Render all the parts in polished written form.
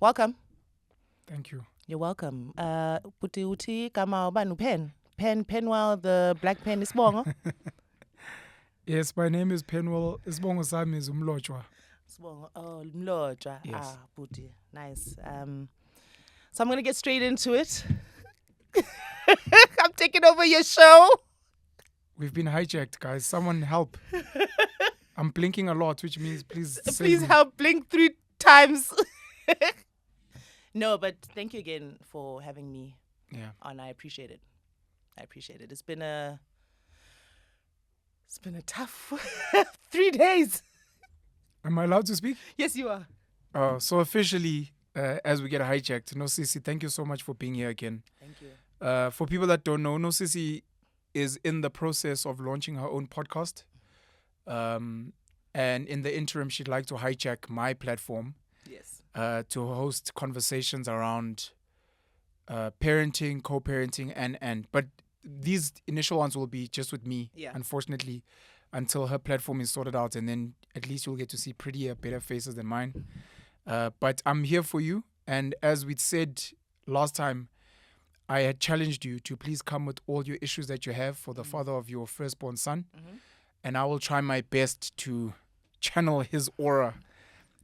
Welcome. Thank you. You're welcome. Puti uti kama ubanu pen. Penwell, the black pen is bongo. Yes, my name is Penwell. Isibongo sami is Umlotshwa. Oh, mlojwa. Yes. Puti. Nice. So I'm going to get straight into it. I'm taking over your show. We've been hijacked, guys. Someone help. I'm blinking a lot, which means please save Please me. help blink 3 times. No, but thank you again for having me Yeah. on. I appreciate it. It's been a tough 3 days. Am I allowed to speak? Yes, you are. So officially, as we get hijacked, Nosisi, thank you so much for being here again. Thank you. For people that don't know, Nosisi is in the process of launching her own podcast. And in the interim, she'd like to hijack my platform. Yes. To host conversations around parenting, co-parenting, but these initial ones will be just with me, unfortunately, until her platform is sorted out, and then at least you'll get to see prettier, better faces than mine. But I'm here for you, and as we said last time, I had challenged you to please come with all your issues that you have for the father of your firstborn son, and I will try my best to channel his aura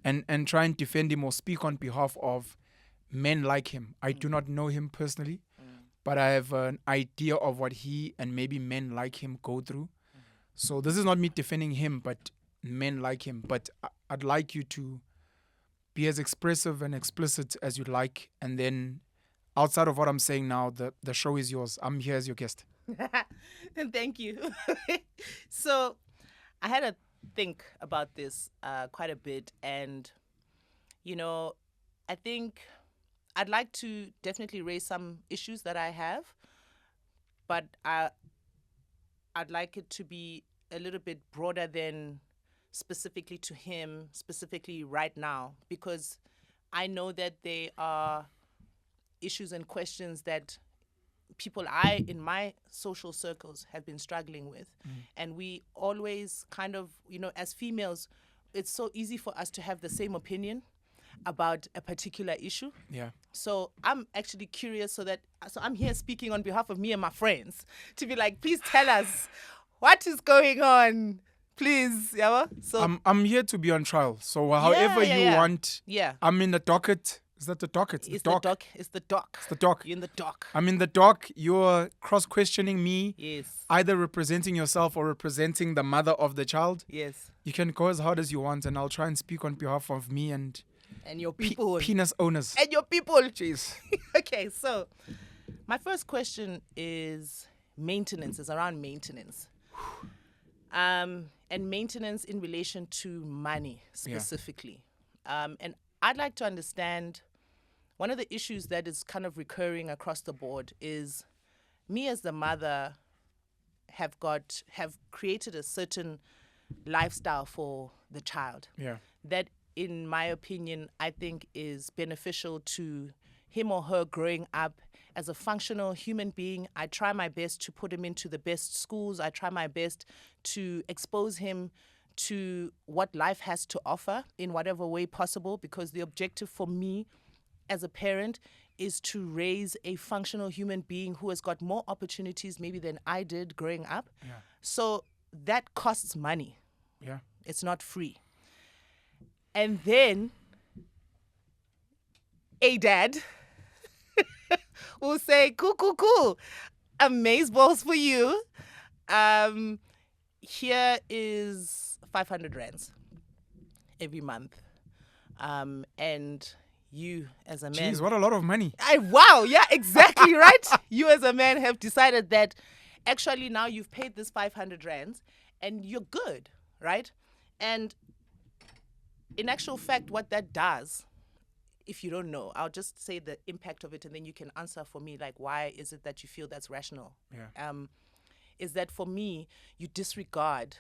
and try and defend him or speak on behalf of men like him. I do not know him personally, but I have an idea of what he and maybe men like him go through. So this is not me defending him, but men like him. But I'd like you to be as expressive and explicit as you'd like. And then outside of what I'm saying now, the show is yours. I'm here as your guest. Thank you. So I had a think about this quite a bit, and I think I'd like to definitely raise some issues that I have, but I'd like it to be a little bit broader than specifically to him, specifically right now, because I know that there are issues and questions that people in my social circles have been struggling with. And we always kind of, as females, it's so easy for us to have the same opinion about a particular issue. Yeah. So I'm actually curious, so I'm here speaking on behalf of me and my friends to be like, please tell us what is going on, please. Yeah. So I'm here to be on trial. So however you want. Yeah. I'm in the docket. Is that the docket? It's the dock. It's the dock. You're in the dock. I'm in the dock. You're cross-questioning me. Yes. Either representing yourself or representing the mother of the child. Yes. You can go as hard as you want, and I'll try and speak on behalf of me and your people. Penis owners. And your people. Jeez. Okay, so my first question is around maintenance. And maintenance in relation to money specifically. And I'd like to understand, one of the issues that is kind of recurring across the board is me as the mother have created a certain lifestyle for the child. Yeah. That, in my opinion, I think is beneficial to him or her growing up as a functional human being. I try my best to put him into the best schools. I try my best to expose him to what life has to offer in whatever way possible, because the objective for me as a parent is to raise a functional human being who has got more opportunities maybe than I did growing up. Yeah. So that costs money. Yeah. It's not free. And then a dad will say, cool. Amazeballs for you. Here is 500 rands every month. And you as a man... Jeez, what a lot of money. Wow, yeah, exactly, right? You as a man have decided that actually now you've paid this 500 rands and you're good, right? And in actual fact, what that does, if you don't know, I'll just say the impact of it, and then you can answer for me, like, why is it that you feel that's rational? Yeah. Is that for me, you disregard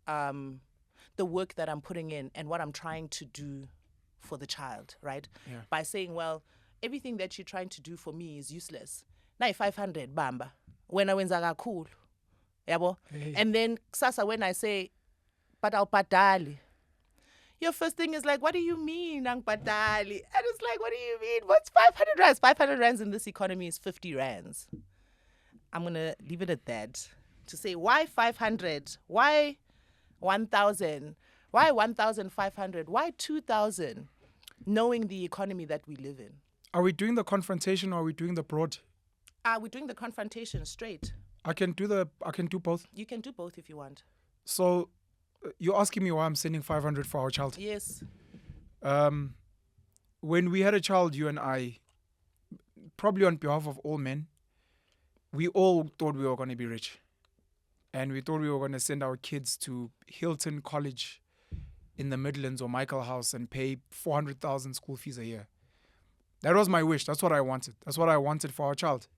the work that I'm putting in and what I'm trying to do for the child, right? Yeah. By saying, well, everything that you're trying to do for me is useless. Now 500 bamba. When I wenza cool. Yabo. Hey. And then kusasa when I say, but I'll padali. your first thing is like, what do you mean, Nang Patali? And it's like, what do you mean? What's 500 rands? 500 rands in this economy is 50 rands. I'm going to leave it at that. To say, why 500? Why 1,000? Why 1,500? Why 2,000? Knowing the economy that we live in. Are we doing the confrontation or are we doing the broad? We're doing the confrontation straight. I can do both. You can do both if you want. So you're asking me why I'm sending 500 for our child? Yes. When we had a child, you and I, probably on behalf of all men, we all thought we were going to be rich. And we thought we were going to send our kids to Hilton College in the Midlands or Michael House and pay 400,000 school fees a year. That was my wish. That's what I wanted. That's what I wanted for our child.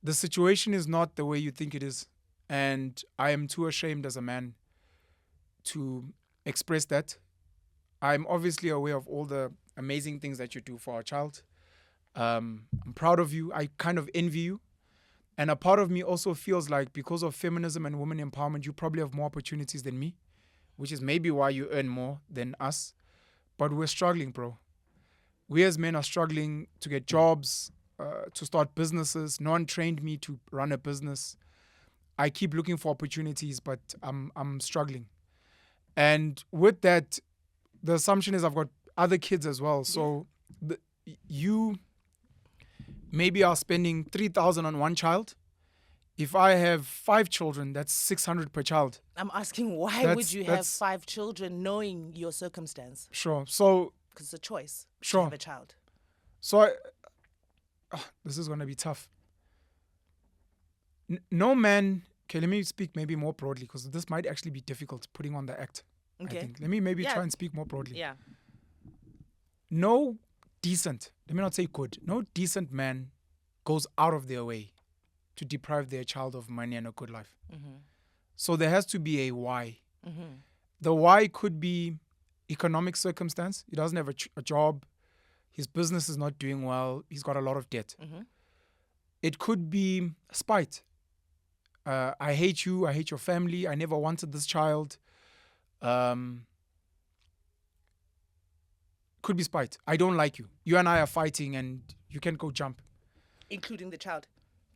The situation is not the way you think it is. And I am too ashamed as a man to express that. I'm obviously aware of all the amazing things that you do for our child. I'm proud of you. I kind of envy you. And a part of me also feels like because of feminism and women empowerment, you probably have more opportunities than me, which is maybe why you earn more than us. But we're struggling, bro. We as men are struggling to get jobs, to start businesses. No one trained me to run a business. I keep looking for opportunities, but I'm struggling. And with that, the assumption is I've got other kids as well. So you maybe are spending 3,000 on one child. If I have 5 children, that's 600 per child. I'm asking why would you have 5 children knowing your circumstance? Sure. So because it's a choice. Sure. To have a child. So this is going to be tough. No man. Okay, let me speak maybe more broadly because this might actually be difficult putting on the act. Okay. I think. Let me maybe try and speak more broadly. Yeah. No decent, let me not say good, no decent man goes out of their way to deprive their child of money and a good life. Mm-hmm. So there has to be a why. Mm-hmm. The why could be economic circumstance. He doesn't have a job. His business is not doing well. He's got a lot of debt. Mm-hmm. It could be spite. I hate you. I hate your family. I never wanted this child. Could be spite. I don't like you. You and I are fighting and you can go jump. Including the child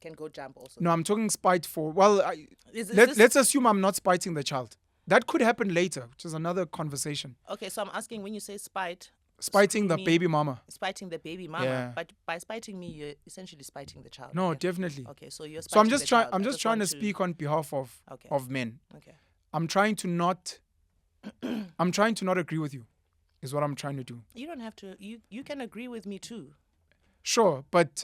can go jump also. No, I'm talking spite for, well, let's assume I'm not spiting the child. That could happen later, which is another conversation. Okay, so I'm asking when you say spite. Spiting the baby mama. Spiting the baby mama. Yeah. But by spiting me, you're essentially spiting the child. No, definitely. Okay, so you're spiting so I'm just trying to speak on behalf of men. Okay. I'm trying to not agree with you. Is what I'm trying to do. You don't have to. You can agree with me too. Sure, but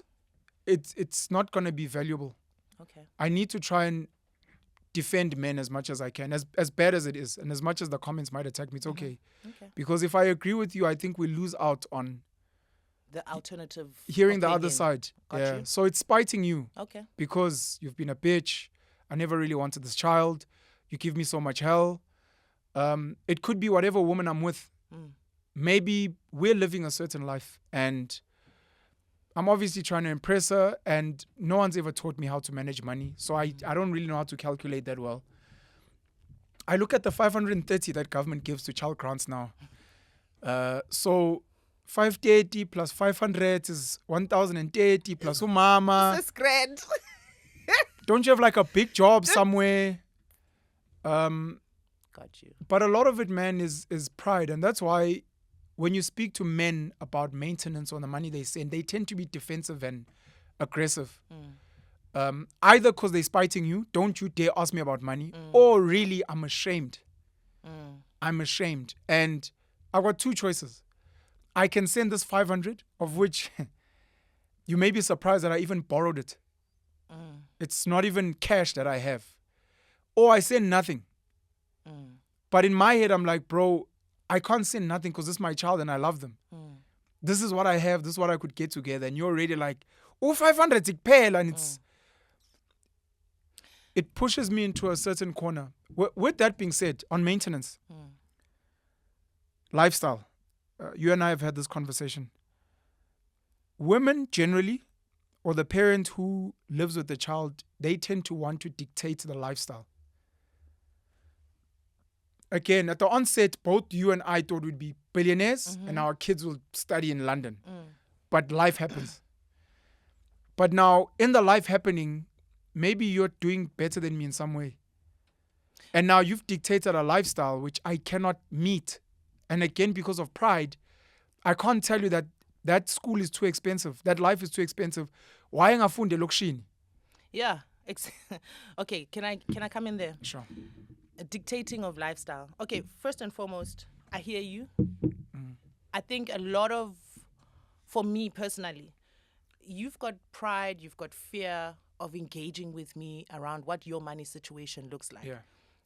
it's not going to be valuable. Okay. I need to try and defend men as much as I can, as bad as it is, and as much as the comments might attack me, it's okay. Okay. Because if I agree with you, I think we lose out on the alternative. Hearing the other side. Got you. So it's spiting you. Okay. Because you've been a bitch. I never really wanted this child. You give me so much hell. It could be whatever woman I'm with. Mm. Maybe we're living a certain life and I'm obviously trying to impress her and no one's ever taught me how to manage money. So I don't really know how to calculate that well. I look at the 530 that government gives to child grants now. So 530 plus 500 is 1,030 plus umama. This is great. Don't you have like a big job somewhere? Got you. But a lot of it, man, is pride. And that's why when you speak to men about maintenance on the money they send, they tend to be defensive and aggressive. Either because they're spiting you, don't you dare ask me about money, or really, I'm ashamed. I'm ashamed. And I've got 2 choices. I can send this 500, of which you may be surprised that I even borrowed it. It's not even cash that I have. Or I send nothing. But in my head, I'm like, bro, I can't send nothing because this is my child and I love them. This is what I have. This is what I could get together. And you're already like, oh, 500 is pale. And it pushes me into a certain corner. With that being said, on maintenance, lifestyle, you and I have had this conversation. Women generally, or the parent who lives with the child, they tend to want to dictate the lifestyle. again, at the onset, both you and I thought we'd be billionaires and our kids will study in London. But life happens. But now, in the life happening, maybe you're doing better than me in some way. And now you've dictated a lifestyle which I cannot meet. And again, because of pride, I can't tell you that that school is too expensive. That life is too expensive. Why ngafunde lokishini? Yeah. Okay, can I come in there? Sure. Dictating of lifestyle. Okay, first and foremost, I hear you. I think for me personally, you've got pride, you've got fear of engaging with me around what your money situation looks like. Yeah.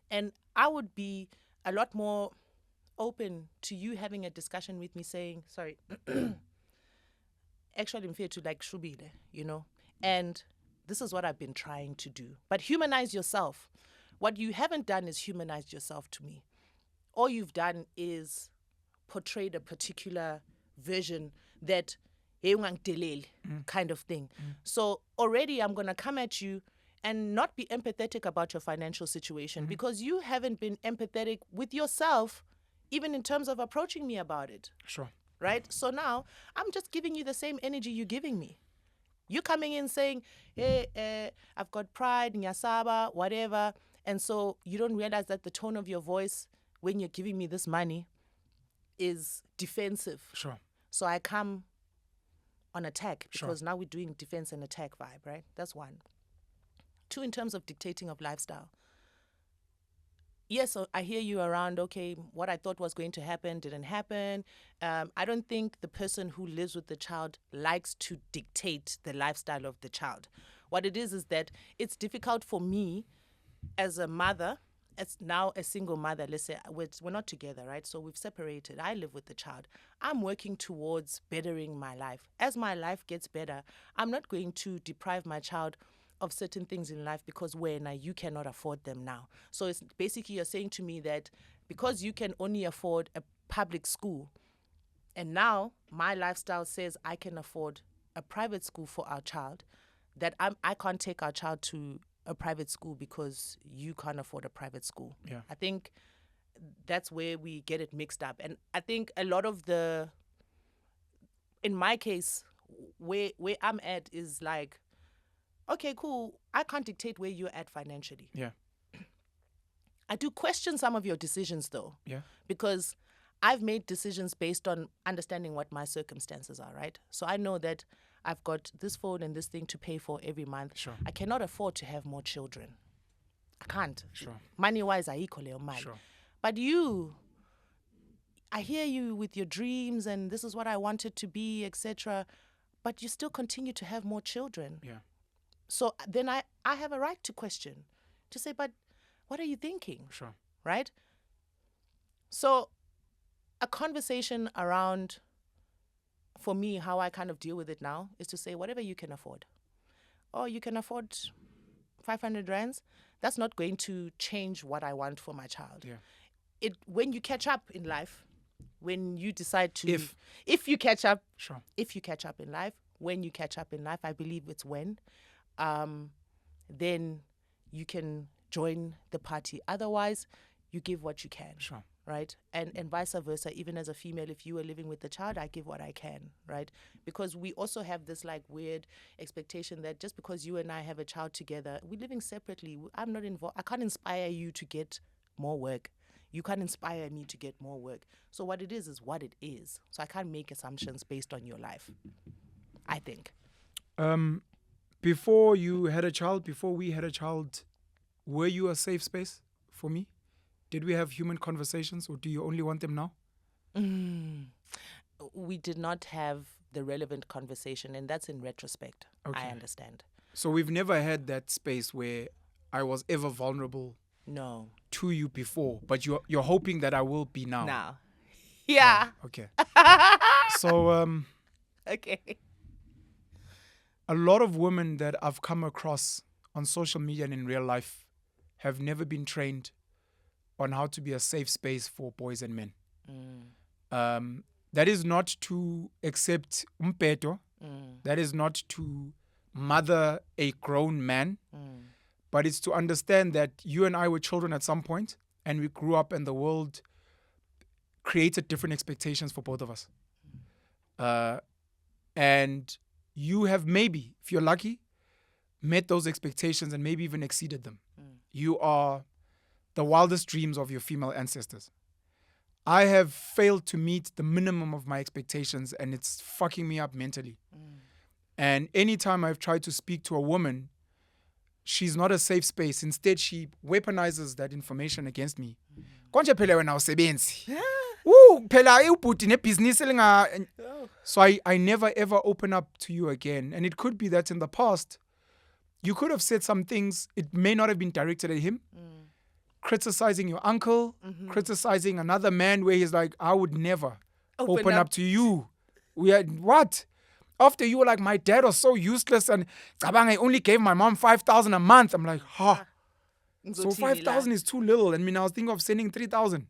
And I would be a lot more open to you having a discussion with me saying, sorry, actually I'm fair to like shubile, you know, and this is what I've been trying to do. But humanize yourself. What you haven't done is humanize yourself to me. All you've done is portrayed a particular version that kind of thing. So already I'm going to come at you and not be empathetic about your financial situation because you haven't been empathetic with yourself, even in terms of approaching me about it. Sure. Right? So now I'm just giving you the same energy you're giving me. You're coming in saying, hey, I've got pride, nyasaba, whatever. And so you don't realize that the tone of your voice when you're giving me this money is defensive. Sure. So I come on attack because now we're doing defense and attack vibe, right? That's one. Two, in terms of dictating of lifestyle. Yes, so I hear you around, okay, what I thought was going to happen didn't happen. I don't think the person who lives with the child likes to dictate the lifestyle of the child. What it is that it's difficult for me as a mother, as now a single mother, let's say, we're not together, right? So we've separated. I live with the child. I'm working towards bettering my life. As my life gets better, I'm not going to deprive my child of certain things in life because you cannot afford them now. So it's basically you're saying to me that because you can only afford a public school, and now my lifestyle says I can afford a private school for our child, that I can't take our child to a private school because you can't afford a private school. Yeah. I think that's where we get it mixed up. And I think a lot of in my case, where I'm at is like, okay, cool, I can't dictate where you're at financially. Yeah. I do question some of your decisions though. Yeah. Because I've made decisions based on understanding what my circumstances are, right? So I know that I've got this phone and this thing to pay for every month. Sure. I cannot afford to have more children. I can't. Sure. Money-wise, I equally on mine. Sure. But I hear you with your dreams and this is what I wanted to be, etc. But you still continue to have more children. Yeah. So then I have a right to question, to say, but what are you thinking? Sure. Right? So a conversation around, for me, how I kind of deal with it now is to say, whatever you can afford. Oh, you can afford 500 rands? That's not going to change what I want for my child. Yeah. When you catch up in life, when you decide to... If you catch up... Sure. If you catch up in life, when you catch up in life, I believe it's when, then you can join the party. Otherwise, you give what you can. Sure. Right? And vice versa, even as a female, if you were living with the child, I give what I can, right? Because we also have this like weird expectation that just because you and I have a child together, we're living separately. I'm not involved. I can't inspire you to get more work. You can't inspire me to get more work. So what it is what it is. So I can't make assumptions based on your life, I think. Before we had a child, were you a safe space for me? Did we have human conversations or do you only want them now? We did not have the relevant conversation, and that's in retrospect. Okay. I understand. So we've never had that space where I was ever vulnerable to you before, but you're hoping that I will be now. Now. Yeah. Oh, okay. So okay. A lot of women that I've come across on social media and in real life have never been trained on how to be a safe space for boys and men. That is not to accept umpeto. That is not to mother a grown man. But it's to understand that you and I were children at some point, and we grew up, and the world created different expectations for both of us. And you have maybe, if you're lucky, met those expectations and maybe even exceeded them. You are the wildest dreams of your female ancestors. I have failed to meet the minimum of my expectations, and it's fucking me up mentally. And anytime I've tried to speak to a woman, she's not a safe space. Instead, she weaponizes that information against me. Konje phela wena usebenzi. Phela ubhuti nebhizinisi linga. So I never ever open up to you again. And it could be that in the past, you could have said some things. It may not have been directed at him. Criticizing your uncle, criticizing another man where he's like, I would never open up to you. We had what? After you were like, my dad was so useless and I only gave my mom 5,000 a month. I'm like, so 5,000 is too little. And I was thinking of sending 3,000.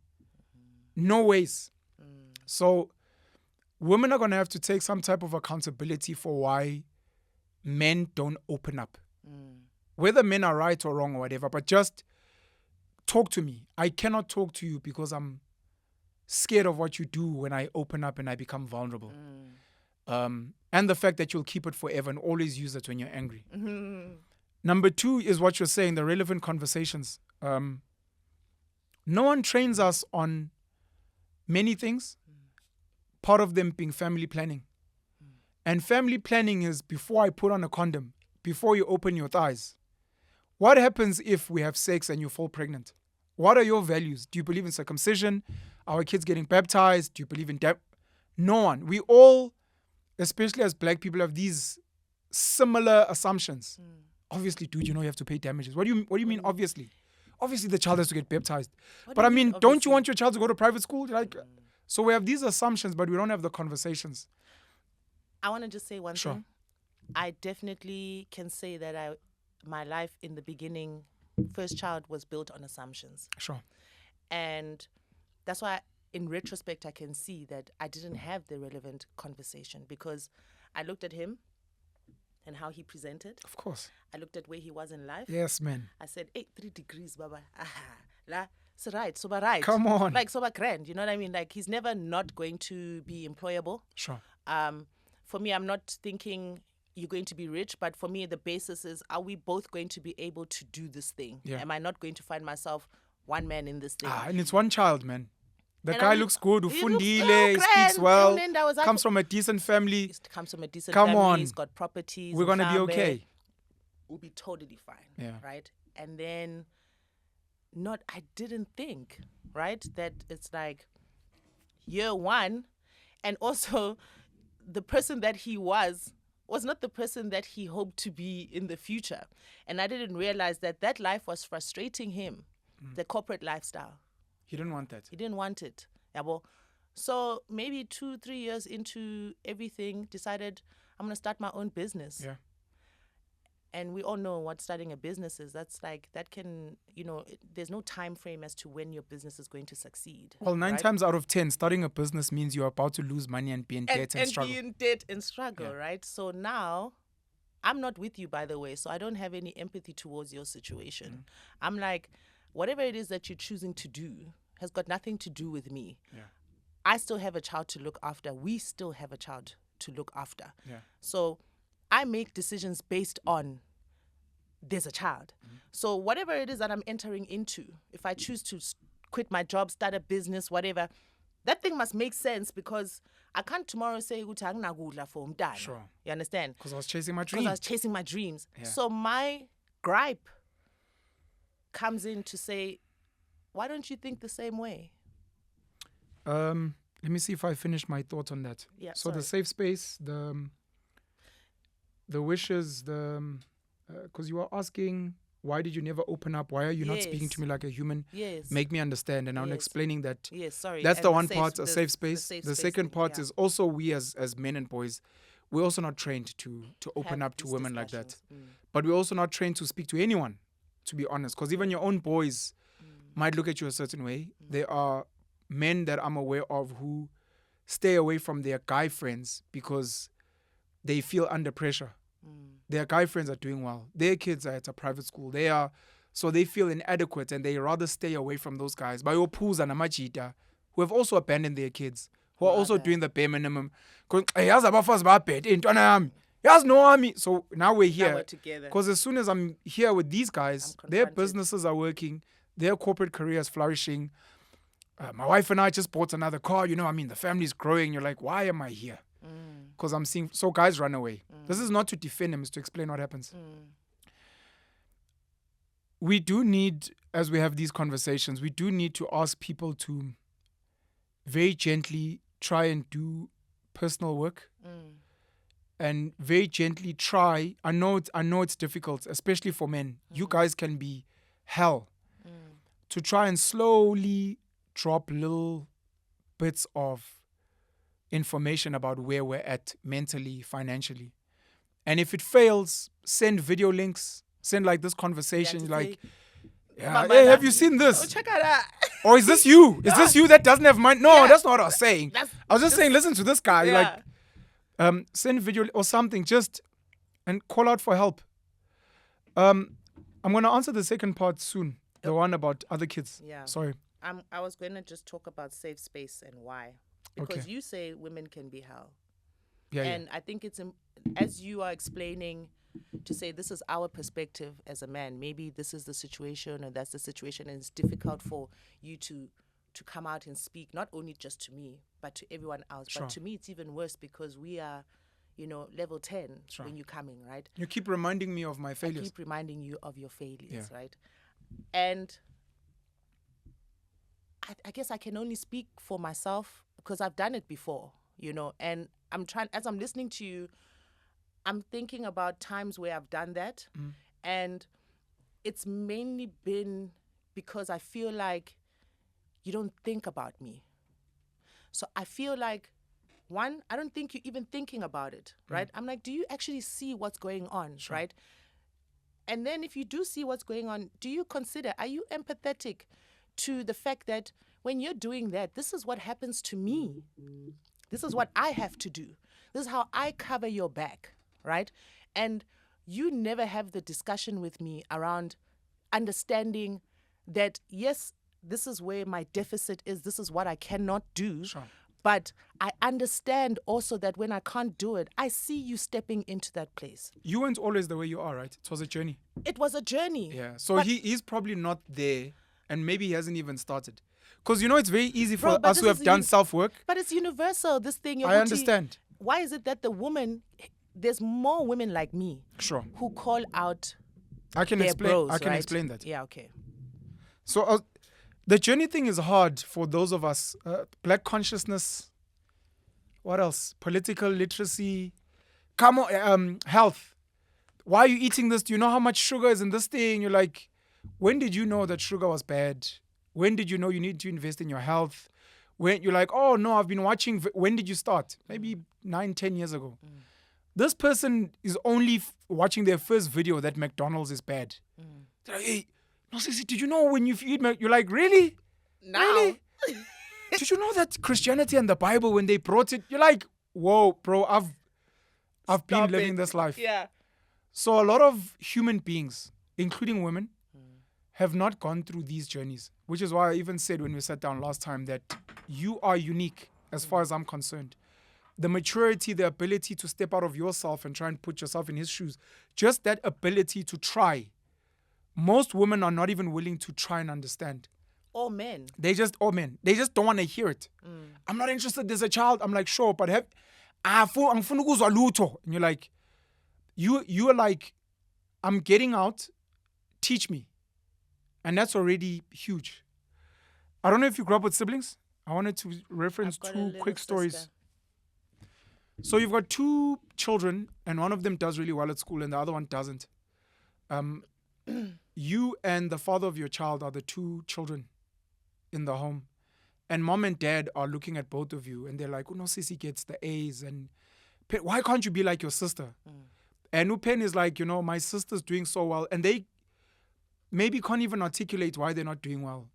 No ways. So women are going to have to take some type of accountability for why men don't open up. Whether men are right or wrong or whatever, but just talk to me. I cannot talk to you because I'm scared of what you do when I open up and I become vulnerable. And the fact that you'll keep it forever and always use it when you're angry. Number 2 is what you're saying, the relevant conversations. No one trains us on many things, part of them being family planning. And family planning is before I put on a condom, before you open your thighs. What happens if we have sex and you fall pregnant? What are your values? Do you believe in circumcision? Are our kids getting baptized? Do you believe in No one. We all, especially as black people, have these similar assumptions. Obviously, dude, you have to pay damages. What do you mean obviously? Obviously, the child has to get baptized. But I mean, don't you want your child to go to private school? So we have these assumptions, but we don't have the conversations. I want to just say one thing. I definitely can say that my life in the beginning, first child, was built on assumptions. Sure. And that's why, in retrospect, I can see that I didn't have the relevant conversation because I looked at him and how he presented. Of course. I looked at where he was in life. Yes, man. I said, 3 degrees, Baba. So right, sober right. Come on. Like sober grand, you know what I mean? Like he's never not going to be employable. Sure. For me, I'm not thinking you're going to be rich, but for me, the basis is, are we both going to be able to do this thing? Yeah. Am I not going to find myself one man in this thing? And it's one child, man. The guy looks good, ufundile, speaks well, comes from a decent family. Comes from a decent family. Come on. He's got properties. We're going to be okay. We'll be totally fine. Yeah. Right? And then I didn't think, right, that it's like year one, and also the person that he was not the person that he hoped to be in the future. And I didn't realize that life was frustrating him, the corporate lifestyle. He didn't want that. He didn't want it. Yeah, well, so maybe 2-3 years into everything, decided I'm going to start my own business. Yeah. And we all know what starting a business is. That's like, that can, there's no time frame as to when your business is going to succeed. Well, 9 times out of 10, starting a business means you're about to lose money and be in debt and struggle. And be in debt and struggle, right? So now, I'm not with you, by the way, so I don't have any empathy towards your situation. I'm like, whatever it is that you're choosing to do has got nothing to do with me. Yeah. I still have a child to look after. We still have a child to look after. Yeah. So I make decisions based on there's a child. So whatever it is that I'm entering into, if I choose to quit my job, start a business, whatever, that thing must make sense because I can't tomorrow say, Sure. You understand? Because I was chasing my dreams. Yeah. So my gripe comes in to say, why don't you think the same way? Let me see if I finish my thoughts on that. Yeah, so the safe space, the wishes, because you were asking, why did you never open up? Why are you not speaking to me like a human? Yes. Make me understand. And I'm explaining that. Yes, sorry. That's the one part, a safe space. The second part is also we as men and boys, we're also not trained to open up to women like that. But we're also not trained to speak to anyone, to be honest. Because even your own boys might look at you a certain way. There are men that I'm aware of who stay away from their guy friends because they feel under pressure. Their guy friends are doing well. Their kids are at a private school. They are So they feel inadequate and they rather stay away from those guys. Bayophuza namajita, who have also abandoned their kids, who are also doing the bare minimum. So now we're here. Because as soon as I'm here with these guys, their businesses are working, their corporate career is flourishing. My wife and I just bought another car. The family's growing. You're like, why am I here? Because I'm seeing... So guys run away. This is not to defend him. It's to explain what happens. We do need, as we have these conversations, we do need to ask people to very gently try and do personal work. And very gently try. I know it's difficult, especially for men. You guys can be hell. To try and slowly drop little bits of information about where we're at mentally, financially. And if it fails, send video links, send like this conversation, hey, have you seen this? Oh, check it out. Or is this you? Is this you that doesn't have money? No, that's not what I was saying. I was just saying, listen to this guy. Yeah. Send video or something, and call out for help. I'm going to answer the second part soon. The one about other kids. Yeah. Sorry. I was going to just talk about safe space and why. Because you say women can be hell. Yeah. And I think it's, as you are explaining, to say this is our perspective as a man. Maybe this is the situation or that's the situation, and it's difficult for you to come out and speak, not only just to me, but to everyone else. Sure. But to me, it's even worse because we are, level 10 when you're coming, right? You keep reminding me of my failures. I keep reminding you of your failures, right? And I guess I can only speak for myself because I've done it before, and as I'm listening to you, I'm thinking about times where I've done that. And it's mainly been because I feel like you don't think about me. So I feel like, one, I don't think you're even thinking about it, right? I'm like, do you actually see what's going on, right? And then if you do see what's going on, are you empathetic to the fact that when you're doing that, this is what happens to me. This is what I have to do. This is how I cover your back, right? And you never have the discussion with me around understanding that, yes, this is where my deficit is. This is what I cannot do. Sure. But I understand also that when I can't do it, I see you stepping into that place. You weren't always the way you are, right? It was a journey. It was a journey. Yeah. So he's probably not there, and maybe he hasn't even started. Because, it's very easy for us who have done self-work. But it's universal, this thing. I understand. Why is it that there's more women like me who call out I can explain that. Yeah, okay. So the journey thing is hard for those of us. Black consciousness. What else? Political literacy. Come on, health. Why are you eating this? Do you know how much sugar is in this thing? You're like, when did you know that sugar was bad? When did you know you need to invest in your health? When you're like, oh no, I've been watching. When did you start? Maybe 9-10 years ago. This person is only watching their first video that McDonald's is bad. They're like, hey, Nosisi, did you know when you eat you're like, really? Now? Really? Did you know that Christianity and the Bible, when they brought it, you're like, whoa, bro, I've been living this life. Yeah. So a lot of human beings, including women, have not gone through these journeys, which is why I even said when we sat down last time that you are unique as far as I'm concerned. The maturity, the ability to step out of yourself and try and put yourself in his shoes, just that ability to try. Most women are not even willing to try and understand. Or men. They just don't want to hear it. I'm not interested. There's a child. I'm like, sure, but and you're like, you are like, I'm getting out. Teach me. And that's already huge. I don't know if you grew up with siblings. I wanted to reference two quick stories. So you've got two children, and one of them does really well at school, and the other one doesn't. You and the father of your child are the two children in the home. And mom and dad are looking at both of you, and they're like, Nosisi gets the A's, and why can't you be like your sister? And Upen is like, my sister's doing so well, and they maybe can't even articulate why they're not doing well.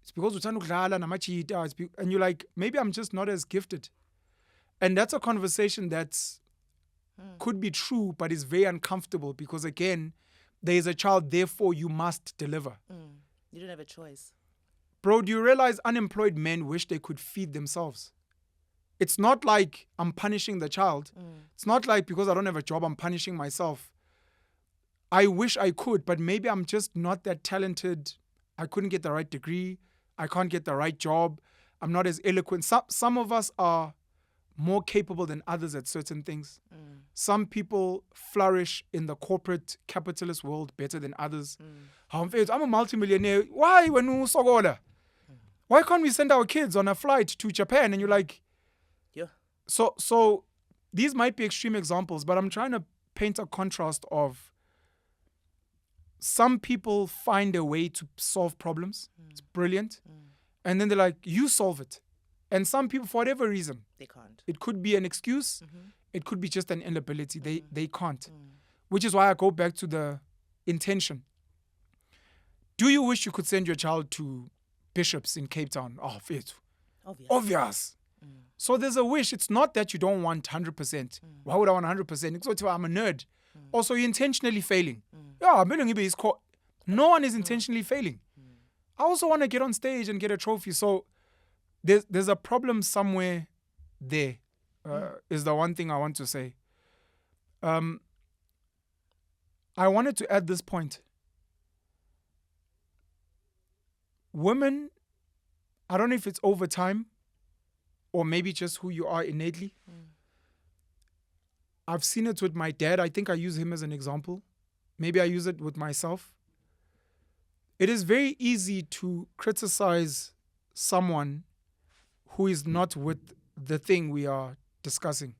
It's because and you're like, maybe I'm just not as gifted. And that's a conversation that's could be true, but is very uncomfortable because, again, there is a child, therefore you must deliver. You don't have a choice. Bro, do you realize unemployed men wish they could feed themselves? It's not like I'm punishing the child. It's not like because I don't have a job, I'm punishing myself. I wish I could, but maybe I'm just not that talented. I couldn't get the right degree. I can't get the right job. I'm not as eloquent. Some of us are more capable than others at certain things. Some people flourish in the corporate capitalist world better than others. I'm a multimillionaire. Why when you sogola? Why can't we send our kids on a flight to Japan? And you're like, yeah. So these might be extreme examples, but I'm trying to paint a contrast of some people find a way to solve problems. It's brilliant. And then they're like, you solve it. And some people, for whatever reason, they can't. It could be an excuse. It could be just an inability. They can't. Which is why I go back to the intention. Do you wish you could send your child to Bishops in Cape Town? Oh, obvious. So there's a wish. It's not that you don't want 100%. Why would I want 100%? It's I'm a nerd. Also, you're intentionally failing. Yeah, no one is intentionally failing. I also want to get on stage and get a trophy. So there's a problem somewhere there, is the one thing I want to say. I wanted to add this point. Women, I don't know if it's over time or maybe just who you are innately. I've seen it with my dad. I think I use him as an example. Maybe I use it with myself. It is very easy to criticize someone who is not with the thing we are discussing.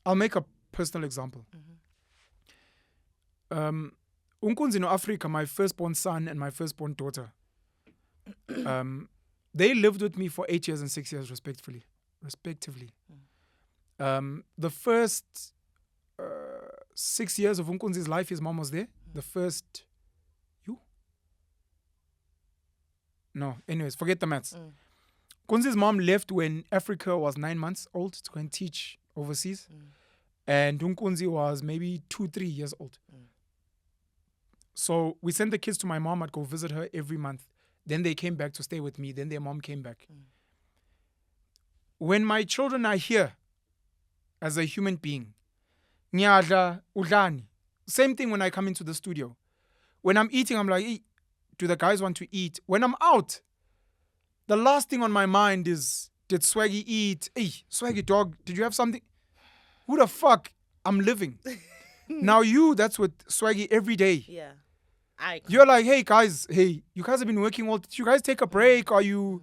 I'll make a personal example. Unkunzi no Africa, my firstborn son and my firstborn daughter, they lived with me for 8 years and 6 years respectively. The first 6 years of Unkunzi's life, his mom was there. The first... No, anyways, forget the maths. Kunzi's mom left when Africa was 9 months old to go and teach overseas. And Unkunzi was maybe 2-3 years old. So we sent the kids to my mom. I'd go visit her every month. Then they came back to stay with me. Then their mom came back. When my children are here as a human being, nyadla, udlani. Same thing when I come into the studio. When I'm eating, I'm like, hey, do the guys want to eat? When I'm out, the last thing on my mind is, did Swaggy eat? Hey, Swaggy dog, did you have something? Who the fuck? I'm living. Now that's with Swaggy every day. Yeah. You're like, hey guys, you guys have been working all. Did you guys take a break? Are you?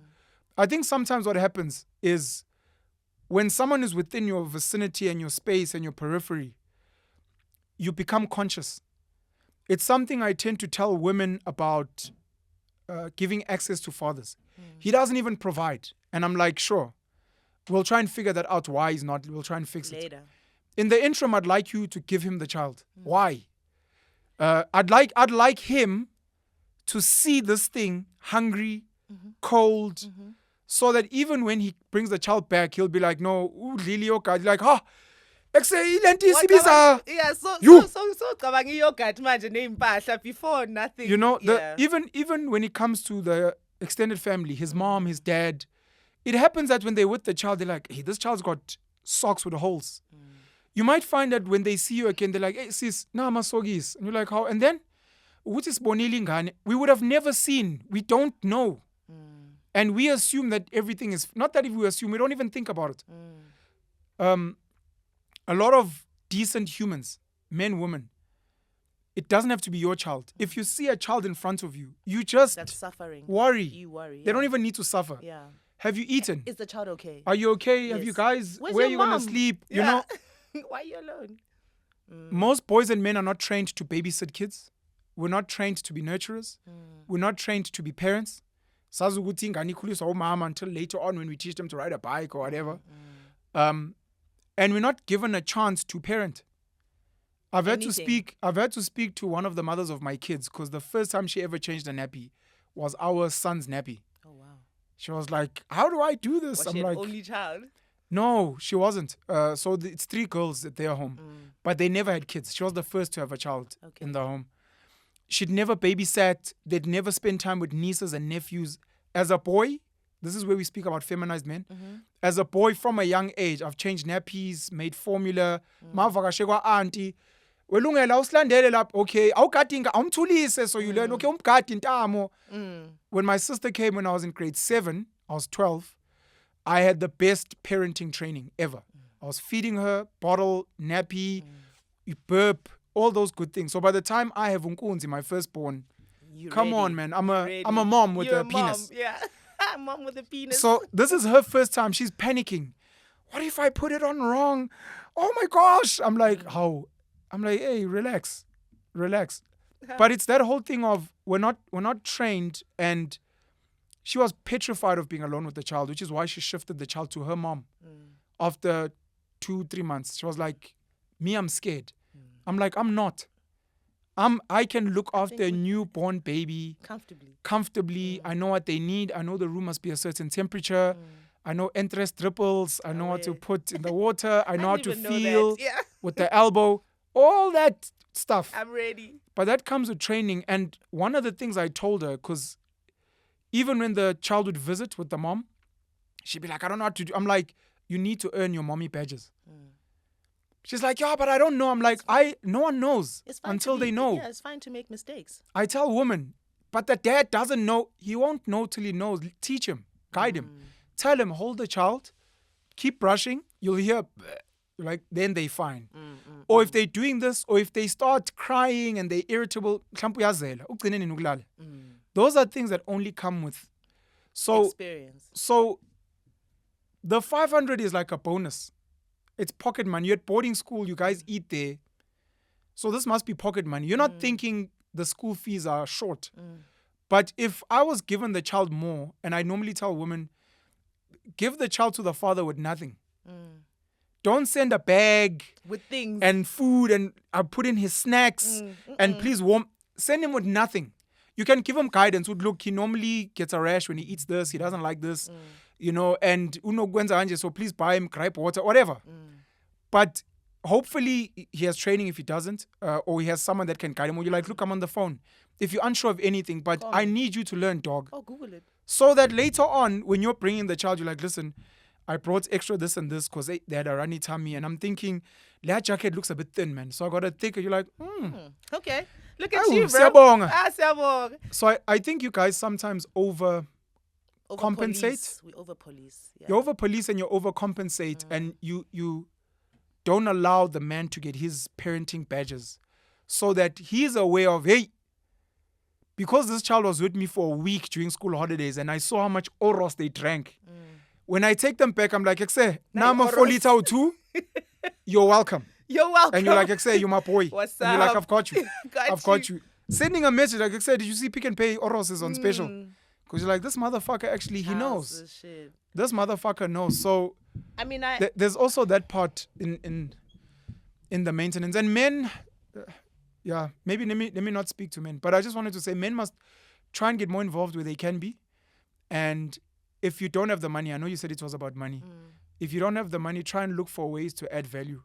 I think sometimes what happens is when someone is within your vicinity and your space and your periphery, you become conscious. It's something I tend to tell women about giving access to fathers. He doesn't even provide. And I'm like, sure, we'll try and figure that out why he's not. We'll try and fix later. It. In the interim, I'd like you to give him the child. Why? I'd like him to see this thing hungry, cold, so that even when he brings the child back, he'll be like, no, like, yeah, so yogurt before nothing. You know, even when it comes to the extended family, his mom, his dad, it happens that when they're with the child, they're like, hey, this child's got socks with holes. You might find that when they see you again, they're like, hey, sis, nah, masogis. And you're like, how? And then, what is bonili ngane? We would have never seen. We don't know. And we assume that everything is, not that if we assume, we don't even think about it. A lot of decent humans, men, women, it doesn't have to be your child. If you see a child in front of you, you just that's suffering. Worry. You worry. They don't even need to suffer. Yeah. Have you eaten? Is the child okay? Are you okay? Yes. Have you guys, where are you going to sleep? Yeah. You know? Why are you alone? Most boys and men are not trained to babysit kids. We're not trained to be nurturers. We're not trained to be parents. Sazuguti ngani khuliswa umama until later on when we teach them to ride a bike or whatever. And we're not given a chance to parent. I've had to speak to one of the mothers of my kids because the first time she ever changed a nappy was our son's nappy. Oh wow. She was like, how do I do this? Was she an only child? No, she wasn't. So it's 3 girls at their home, but they never had kids. She was the first to have a child in the home. She'd never babysat. They'd never spent time with nieces and nephews. As a boy, this is where we speak about feminized men. As a boy from a young age, I've changed nappies, made formula, mavakashe kwa auntie. Welungela usilandele lapho, okay, awugadinga awumthulise, so you learn, okay, umgadi ntamo. When my sister came when I was in grade 7, I was 12, I had the best parenting training ever. I was feeding her, bottle, nappy, you burp, all those good things. So by the time I have Unkunzi, my firstborn, come on, man, I'm a mom with a penis. Yeah, mom with a penis. So this is her first time. She's panicking. What if I put it on wrong? Oh my gosh. I'm like, how? I'm like, hey, relax. But it's that whole thing of we're not trained, and she was petrified of being alone with the child, which is why she shifted the child to her mom. After 2-3 months, she was like, me, I'm scared. I'm like, I'm not. I can look after a newborn baby comfortably. I know what they need. I know the room must be a certain temperature. I know interest ripples. I know what to put in the water. I know how to feel with the elbow. All that stuff. I'm ready. But that comes with training. And one of the things I told her, because even when the child would visit with the mom, she'd be like, I don't know what to do. I'm like, you need to earn your mommy badges. She's like, yeah, but I don't know. I'm like, no one knows until they know. Yeah, it's fine to make mistakes. I tell women, but the dad doesn't know. He won't know till he knows. Teach him, guide him. Tell him, hold the child, keep brushing. You'll hear, like, then they fine. Or if they're doing this, or if they start crying and they're irritable, those are things that only come with experience. So the 500 is like a bonus. It's pocket money. You're at boarding school, you guys eat there. So this must be pocket money. You're not thinking the school fees are short. But if I was given the child more, and I normally tell women, give the child to the father with nothing. Don't send a bag with things and food and I put in his snacks and please send him with nothing. You can give him guidance. Look, he normally gets a rash when he eats this. He doesn't like this, and so please buy him gripe water, whatever. But hopefully he has training if he doesn't, or he has someone that can guide him. Or you're like, look, I'm on the phone. If you're unsure of anything, but I need you to learn, dog. Oh, Google it. So that later on, when you're bringing the child, you're like, listen, I brought extra this and this because they had a runny tummy. And I'm thinking, that jacket looks a bit thin, man. So I got a thicker. You're like, okay. Look at you, bro. Siyabonga. So I think you guys sometimes compensate. We over-police. Yeah. You over-police and you overcompensate, and you don't allow the man to get his parenting badges so that he's aware of, hey, because this child was with me for a week during school holidays and I saw how much oros they drank. When I take them back, I'm like, now I'm a 4 liter or 2. You're welcome. You're welcome. And you're like, you're my boy. What's and up? You're like, I've got you. Got you. Sending a message like, did you see Pick and Pay oros is on special? Because you're like, this motherfucker actually, he knows. Shit. This motherfucker knows. So, I mean, there's also that part in the maintenance. And men, maybe let me not speak to men, but I just wanted to say men must try and get more involved where they can be. And if you don't have the money, I know you said it was about money. If you don't have the money, try and look for ways to add value.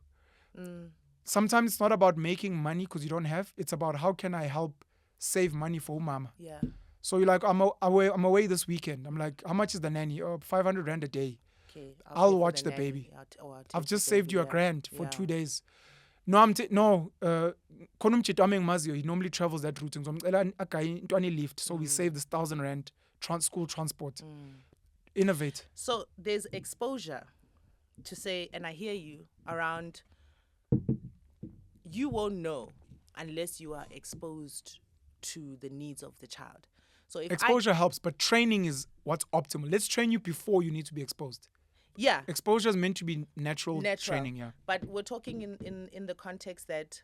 Sometimes it's not about making money because you don't have. It's about how can I help save money for mama. Yeah. So you're like, I'm away this weekend. I'm like, how much is the nanny? 500 rand a day. Okay. I'll watch the baby. I've just saved you $1,000 for 2 days. No, he normally travels that route. So we save this 1,000 rand school transport. Innovate. So there's exposure to say, and I hear you around, you won't know unless you are exposed to the needs of the child. So if exposure helps, but training is what's optimal. Let's train you before you need to be exposed. Yeah. Exposure is meant to be natural training, yeah. But we're talking in the context that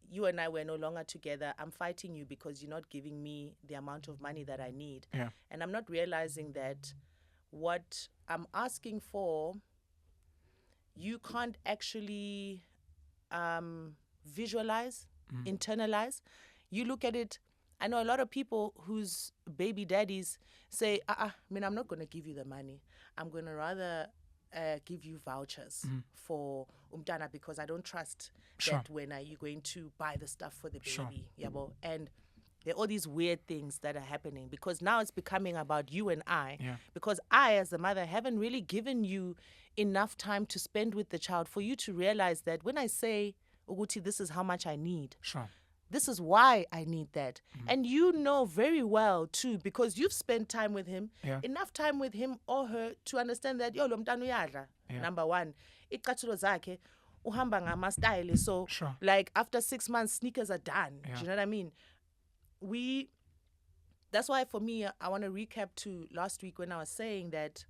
you and I were no longer together. I'm fighting you because you're not giving me the amount of money that I need. Yeah. And I'm not realizing that what I'm asking for, you can't actually visualize, internalize. You look at it. I know a lot of people whose baby daddies say, I'm not going to give you the money. I'm going to rather give you vouchers for umtana because I don't trust Sure. that when are you going to buy the stuff for the baby. Sure. Yabo. And there are all these weird things that are happening because now it's becoming about you and I. Yeah. Because I, as the mother, haven't really given you enough time to spend with the child for you to realize that when I say, Uguti, this is how much I need. Sure. This is why I need that. And you know very well too, because you've spent time with him, enough time with him or her to understand that, yo, lo mntana uyadla. Number one, icathulo zakhe uhamba ngama-style. So, Sure. like, after 6 months, sneakers are done. Yeah. Do you know what I mean? That's why for me, I want to recap to last week when I was saying that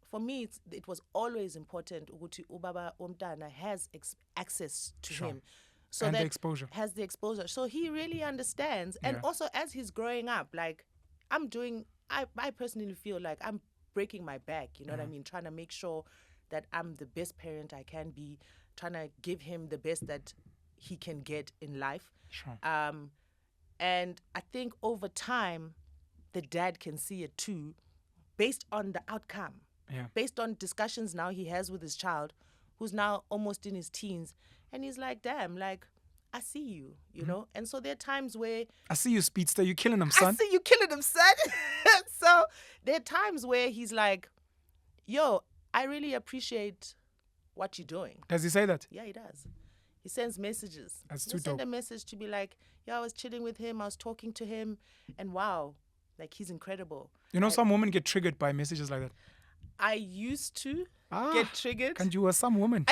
for me, it was always important ukuthi ubaba womntana has access to Sure. him. So And that the exposure. has the exposure. So he really understands. And also as he's growing up, like I personally feel like I'm breaking my back, you know what I mean? Trying to make sure that I'm the best parent I can be, trying to give him the best that he can get in life. Sure. And I think over time, the dad can see it too, based on the outcome, based on discussions now he has with his child, who's now almost in his teens. And he's like, damn, like, I see you, you know? And so there are times where... I see you, speedster. You killing him, son. I see you killing him, son. So there are times where he's like, yo, I really appreciate what you're doing. Does he say that? Yeah, he does. He sends messages. That's too He'll send dope. a message to be like, yeah, I was chilling with him, I was talking to him, and wow, like he's incredible. You know, some women get triggered by messages like that. I used to get triggered. And you were some woman.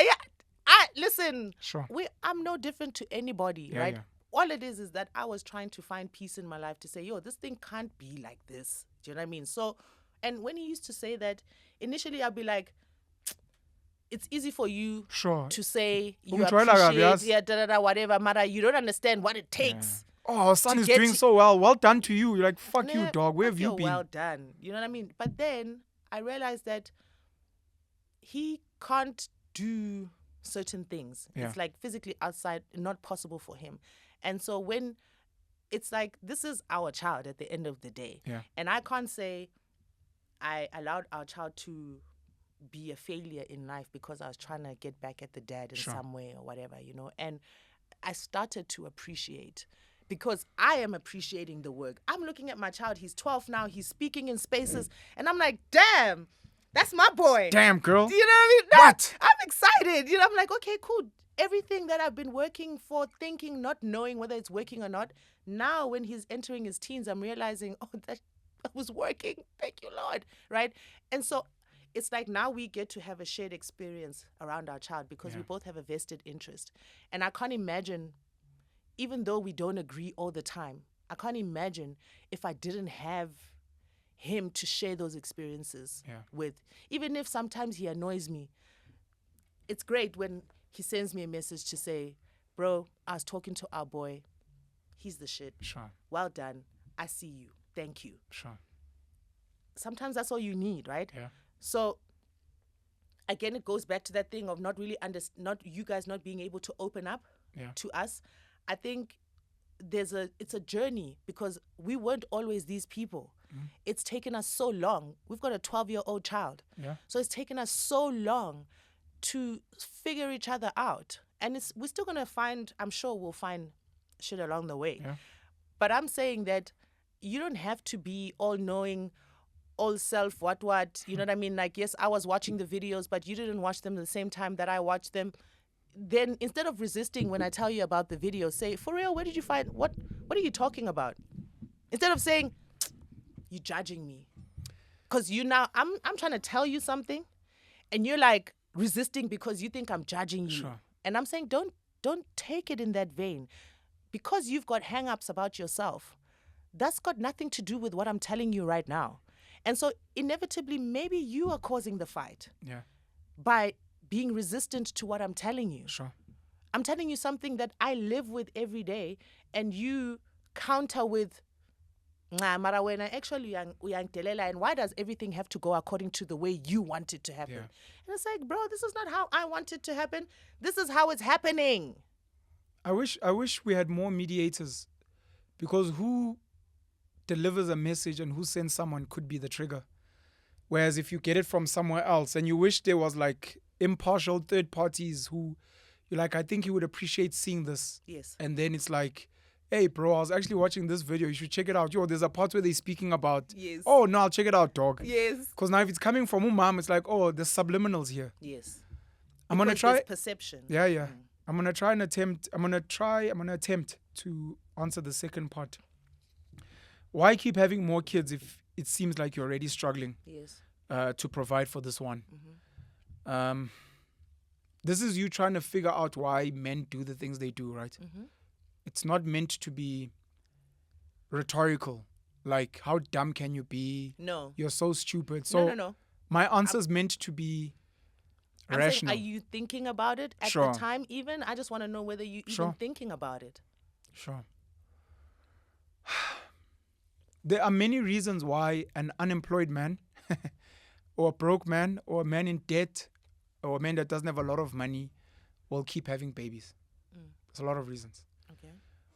Listen, Sure. I'm no different to anybody, right? Yeah. All it is that I was trying to find peace in my life to say, yo, this thing can't be like this. Do you know what I mean? So, and when he used to say that, initially I'd be like, it's easy for you to say you appreciate, whatever, Mara, you don't understand what it takes. Oh, son is doing so well. Well done to you. You're like, fuck you, dog. Where have you been? Well done. You know what I mean? But then I realized that he can't do certain things. It's like physically outside, not possible for him. And so when it's like, this is our child at the end of the day. And I can't say I allowed our child to be a failure in life because I was trying to get back at the dad in some way or whatever, you know. And I started to appreciate, because I am appreciating the work. I'm looking at my child. He's 12 now. He's speaking in spaces. And I'm like, damn, that's my boy. Damn, girl. Do you know what I mean? No, What? I'm excited. You know, I'm like, okay, cool. Everything that I've been working for, thinking, not knowing whether it's working or not. Now, when he's entering his teens, I'm realizing, oh, that was working. Thank you, Lord. Right? And so it's like now we get to have a shared experience around our child because we both have a vested interest. And I can't imagine, even though we don't agree all the time, I can't imagine if I didn't have him to share those experiences with. Even if sometimes he annoys me, it's great when he sends me a message to say, bro, I was talking to our boy. He's the shit. Sure. Well done. I see you. Thank you. Sure. Sometimes that's all you need, right? Yeah. So again, it goes back to that thing of not really not you guys not being able to open up to us. I think it's a journey because we weren't always these people. It's taken us so long. We've got a 12-year-old child. Yeah. So it's taken us so long to figure each other out. And we're still going to find, I'm sure we'll find shit along the way. Yeah. But I'm saying that you don't have to be all-knowing, all self, what, you know what I mean? Like, yes, I was watching the videos, but you didn't watch them at the same time that I watched them. Then instead of resisting when I tell you about the video, say, for real, where did you find, what are you talking about? Instead of saying, you're judging me. Because I'm trying to tell you something and you're like resisting because you think I'm judging you. Sure. And I'm saying, don't take it in that vein. Because you've got hang-ups about yourself, that's got nothing to do with what I'm telling you right now. And so inevitably, maybe you are causing the fight by being resistant to what I'm telling you. Sure. I'm telling you something that I live with every day, and you counter with, mara wena actually uyangitelela, and why does everything have to go according to the way you want it to happen? Yeah. And it's like, bro, this is not how I want it to happen. This is how it's happening. I wish we had more mediators, because who delivers a message and who sends someone could be the trigger. Whereas if you get it from somewhere else and you wish there was like impartial third parties who you're like, I think you would appreciate seeing this. Yes. And then it's like, hey, bro, I was actually watching this video. You should check it out. Yo, there's a part where they're speaking about, Yes. oh, no, I'll check it out, dog. Yes. Because now if it's coming from mom, it's like, oh, there's subliminals here. Yes. I'm going to try. There's perception. Yeah. I'm going to attempt to answer the second part. Why keep having more kids if it seems like you're already struggling Yes. To provide for this one? This is you trying to figure out why men do the things they do, right? It's not meant to be rhetorical. Like, how dumb can you be? No. You're so stupid. So No. my answer's meant to be rational. Saying, are you thinking about it at Sure. the time even? I just want to know whether you're even thinking about it. Sure. There are many reasons why an unemployed man or a broke man or a man in debt or a man that doesn't have a lot of money will keep having babies. There's a lot of reasons. Okay.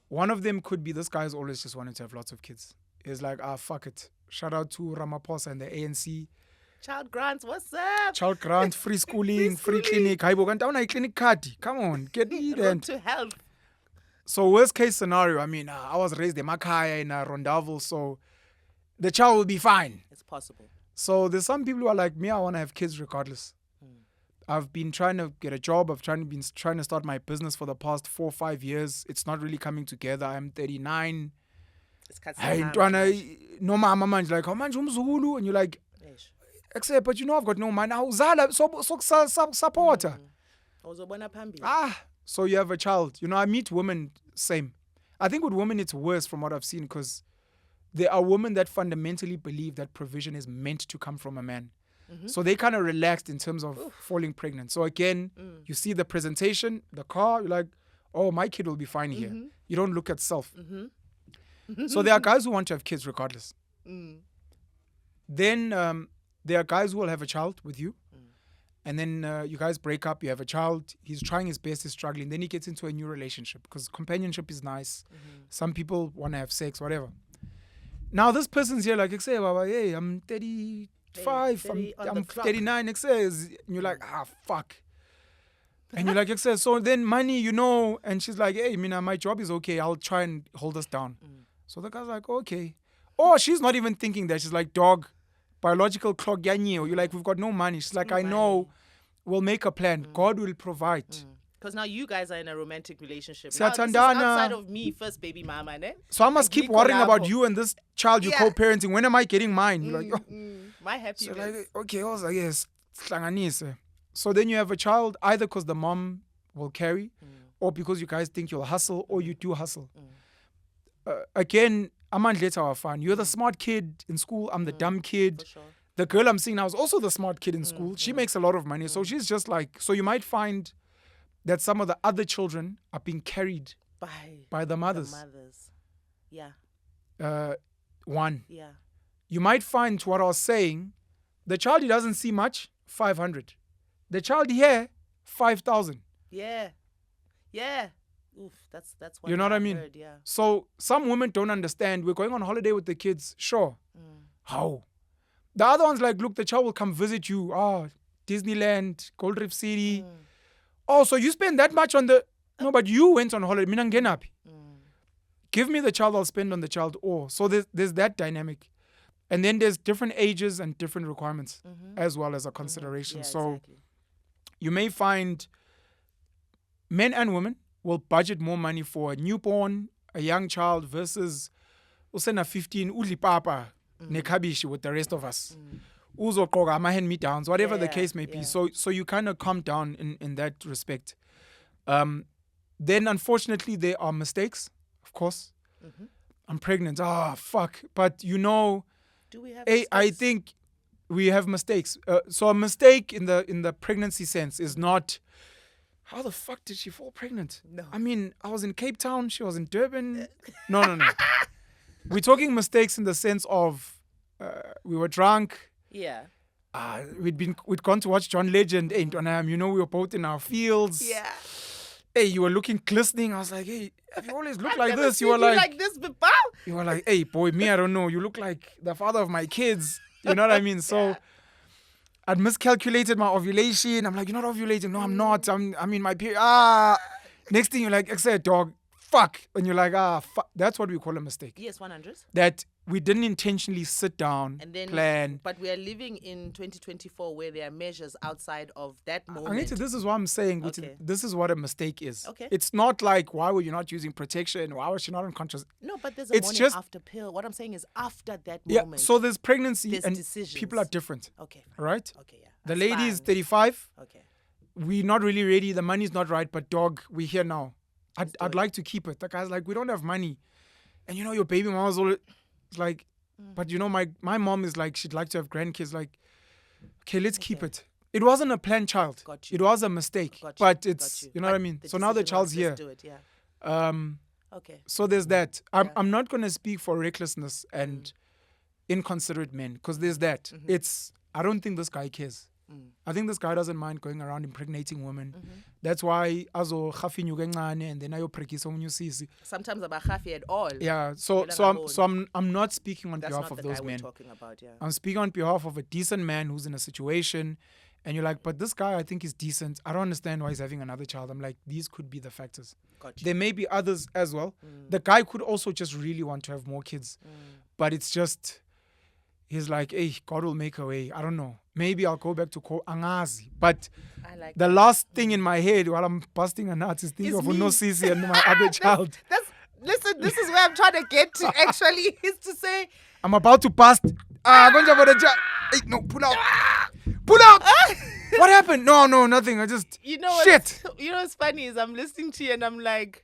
One of them could be this guy's always just wanted to have lots of kids. He's like, fuck it. Shout out to Ramaphosa and the ANC. Child grants, what's up? Child grant, free schooling, free clinic. Clinic card. Come on, get me there. Road to health. So worst case scenario, I mean, I was raised in Makaya in Rondaville, so the child will be fine. It's possible. So there's some people who are like me, I want to have kids regardless. I've been trying to get a job. I've been trying to start my business for the past 4 or 5 years. It's not really coming together. I'm 39. No mama manje like how much umzulu and you're like except but you know I've got no money. Now zala so supporter. So you have a child. You know, I meet women same. I think with women it's worse from what I've seen because there are women that fundamentally believe that provision is meant to come from a man. So they kind of relaxed in terms of falling pregnant. So again, you see the presentation, the car, you're like, oh, my kid will be fine here. You don't look at self. So there are guys who want to have kids regardless. Then there are guys who will have a child with you. And then you guys break up, you have a child, he's trying his best, he's struggling. Then he gets into a new relationship because companionship is nice. Some people want to have sex, whatever. Now this person's here like, hey, I'm 35, I'm 39, and you're like, fuck. And you're like, so then money, you know, and she's like, hey, Mina, my job is okay, I'll try and hold us down. So the guy's like, okay. Or she's not even thinking that. She's like, dog, biological clock, you're like, we've got no money. She's like, I know, we'll make a plan. God will provide. Because now you guys are in a romantic relationship. Now, this is outside of me, first baby mama, ne? So I must keep worrying about you and this child you're co-parenting. When am I getting mine? You're like, my happiness. So like, okay, I was like, yes, hlanganise. So then you have a child either because the mom will carry or because you guys think you'll hustle or you do hustle. Again, Amandleta are fun. You're the smart kid in school. I'm the dumb kid. For sure. The girl I'm seeing now is also the smart kid in school. She makes a lot of money. So she's just like, so you might find that some of the other children are being carried by the mothers. Yeah. One. Yeah. You might find what I was saying, the child he doesn't see much, 500. The child here, 5,000. Yeah. Yeah. Oof, that's what you know what I mean? heard, yeah. So some women don't understand. We're going on holiday with the kids. Sure. How? The other one's like, look, the child will come visit you. Disneyland, Gold Reef City. Oh, so you spend that much on the... No, but you went on holiday. Mina ngenapi. Give me the child, I'll spend on the child. So there's that dynamic. And then there's different ages and different requirements as well as a consideration. Yeah, so exactly. You may find men and women will budget more money for a newborn, a young child versus usena 15 udli papa nekabishi with the rest of us. Uzoqoka ama-hand me downs, whatever the case may be. So you kind of calm down in that respect. Then unfortunately there are mistakes, of course. I'm pregnant. Fuck. But you know, do we have I think we have mistakes. So a mistake in the pregnancy sense is not how the fuck did she fall pregnant? No. I mean, I was in Cape Town, she was in Durban. No. We're talking mistakes in the sense of we were drunk. Yeah. We'd gone to watch John Legend. Hey, you know, we were both in our fields. Yeah. Hey, you were looking glistening. I was like, hey, have you always looked like never this? seen You were like this before. You were like, hey, boy, me, I don't know. You look like the father of my kids. You know what I mean? So I'd miscalculated my ovulation. I'm like, you're not ovulating. No, I'm not. I'm in my period. Next thing you're like, except dog, fuck. And you're like, fuck. That's what we call a mistake. Yes, 100. That we didn't intentionally sit down, and then plan. But we are living in 2024 where there are measures outside of that moment. This is what I'm saying. Okay. This is what a mistake is. Okay. It's not like, why were you not using protection? Why was she not unconscious? No, but there's a morning after pill. What I'm saying is after that moment. Yeah, so there's pregnancy there's and decisions. people are different. Okay. Right? Okay, yeah. The lady is 35. Okay. We're not really ready. The money's not right, but dog, we're here now. I'd like to keep it. The guy's like, we don't have money. And you know, your baby mama's all like, but you know, my mom is like, she'd like to have grandkids. Like, okay, let's keep it. It wasn't a planned child. Got you. It was a mistake. But it's, you know what I mean? So now the child's here. Let's do it, yeah. Okay. So there's that. I'm not going to speak for recklessness and inconsiderate men, because there's that. I don't think this guy cares. I think this guy doesn't mind going around impregnating women. That's why azo khafinyu kancane and then ayoprekisa uNosisi. Sometimes about khafi at all. Yeah. So I'm not speaking on behalf of those men. Talking about, yeah. I'm speaking on behalf of a decent man who's in a situation, and you're like, but this guy I think is decent. I don't understand why he's having another child. I'm like, these could be the factors. Gotcha. There may be others as well. The guy could also just really want to have more kids, but it's just. He's like, hey, God will make a way. I don't know. Maybe I'll go back to Angazi. But the last thing in my head while I'm busting a nut is thinking of Nosisi and my other child. Listen, this is where I'm trying to get to actually, is to say. I'm about to bust. Hey, no, pull out. Pull out. What happened? No, nothing. I just, shit. You know what's funny is I'm listening to you and I'm like,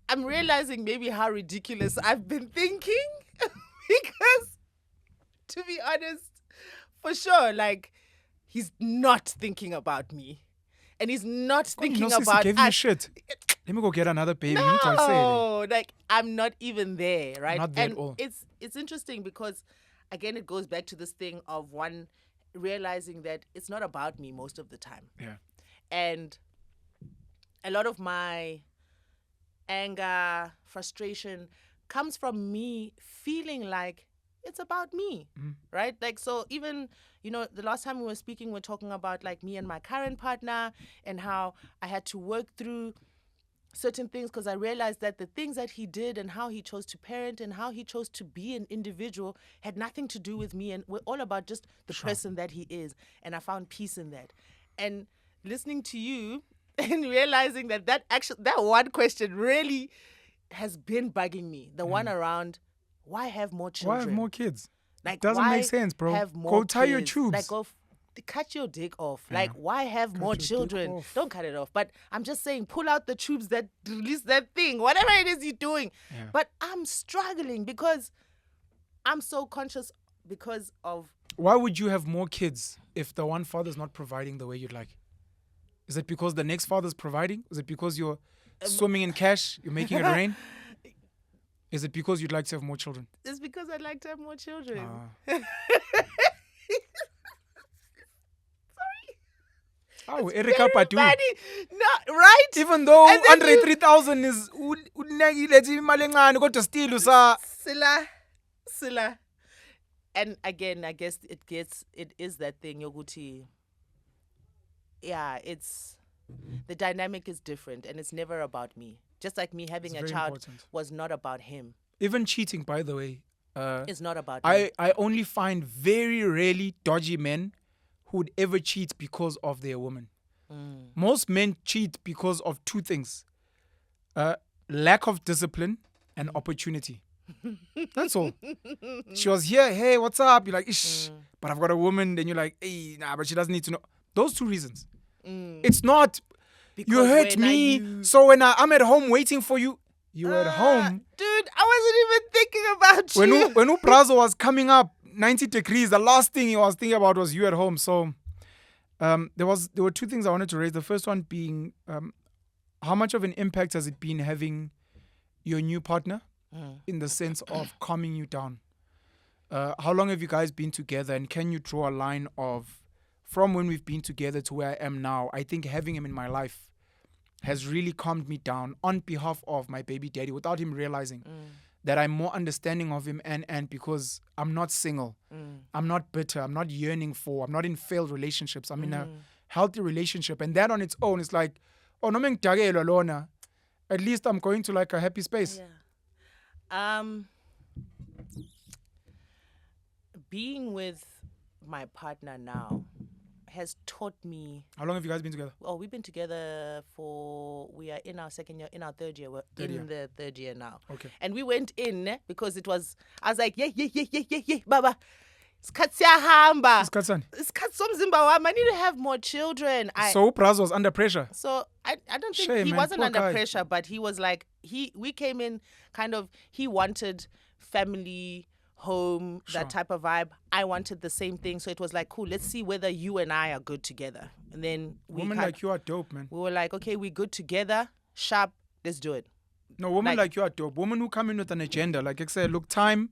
I'm realizing maybe how ridiculous I've been thinking. Because, to be honest, for sure, like, he's not thinking about me. And he's not thinking about gave me shit. Let me go get another baby. No, like, I'm not even there, right? Not there at all. It's interesting because, again, it goes back to this thing of one realizing that it's not about me most of the time. Yeah. And a lot of my anger, frustration comes from me feeling like it's about me, right? Like, so even, you know, the last time we were speaking, we're talking about like me and my current partner and how I had to work through certain things because I realized that the things that he did and how he chose to parent and how he chose to be an individual had nothing to do with me, and we're all about just the person that he is. And I found peace in that. And listening to you and realizing that one question really has been bugging me. The one around, why have more children? Why have more kids? Like, doesn't make sense, bro. Go tie your tubes. Like, go cut your dick off. Yeah. Like, why have more children? Don't cut it off. But I'm just saying, pull out the tubes that release that thing, whatever it is you're doing. Yeah. But I'm struggling because I'm so conscious because of. Why would you have more kids if the one father's not providing the way you'd like? Is it because the next father's providing? Is it because you're swimming in cash? You're making it rain? Is it because you'd like to have more children? It's because I'd like to have more children. Sorry. Oh, Erika Patu. No, right? Even though Andre 3000 is Sila. And again, I guess it is that thing, Yoguti. Yeah, the dynamic is different and it's never about me. Just like me having a child was not about him. Even cheating, by the way. It's not about me. I only find very rarely dodgy men who would ever cheat because of their woman. Most men cheat because of two things. Lack of discipline and opportunity. That's all. She was here, hey, what's up? You're like, ish. But I've got a woman. Then you're like, hey, nah, but she doesn't need to know. Those two reasons. It's not... Because you hurt me, so when I'm at home waiting for you, you're at home. Dude, I wasn't even thinking about you. When Brazo was coming up 90 degrees, the last thing he was thinking about was you at home. So there were two things I wanted to raise. The first one being how much of an impact has it been having your new partner in the sense of calming you down? How long have you guys been together, and can you draw a line of from when we've been together to where I am now? I think having him in my life has really calmed me down on behalf of my baby daddy without him realizing that I'm more understanding of him and because I'm not single. I'm not bitter. I'm not yearning for. I'm not in failed relationships. I'm in a healthy relationship. And that on its own is like, oh, no mengitakelwa lona. At least I'm going to like a happy space. Yeah. Being with my partner now has taught me. How long have you guys been together? Oh, we've been together we are in our second year, in our third year. We're the third year now. Okay. And we went in because I was like, yeah, baba. Isikhathi siyahamba. Isikhathi somzimba wami. I need to have more children. So Braz was under pressure. So I don't think he wasn't under pressure, but he was like, we came in kind of, he wanted family, home, that type of vibe. I wanted the same thing. So it was like, cool, let's see whether you and I are good together. And then women like you are dope, man. We were like, okay, we're good together, sharp, let's do it. No, women like you are dope. Women who come in with an agenda. Like I said, look, time,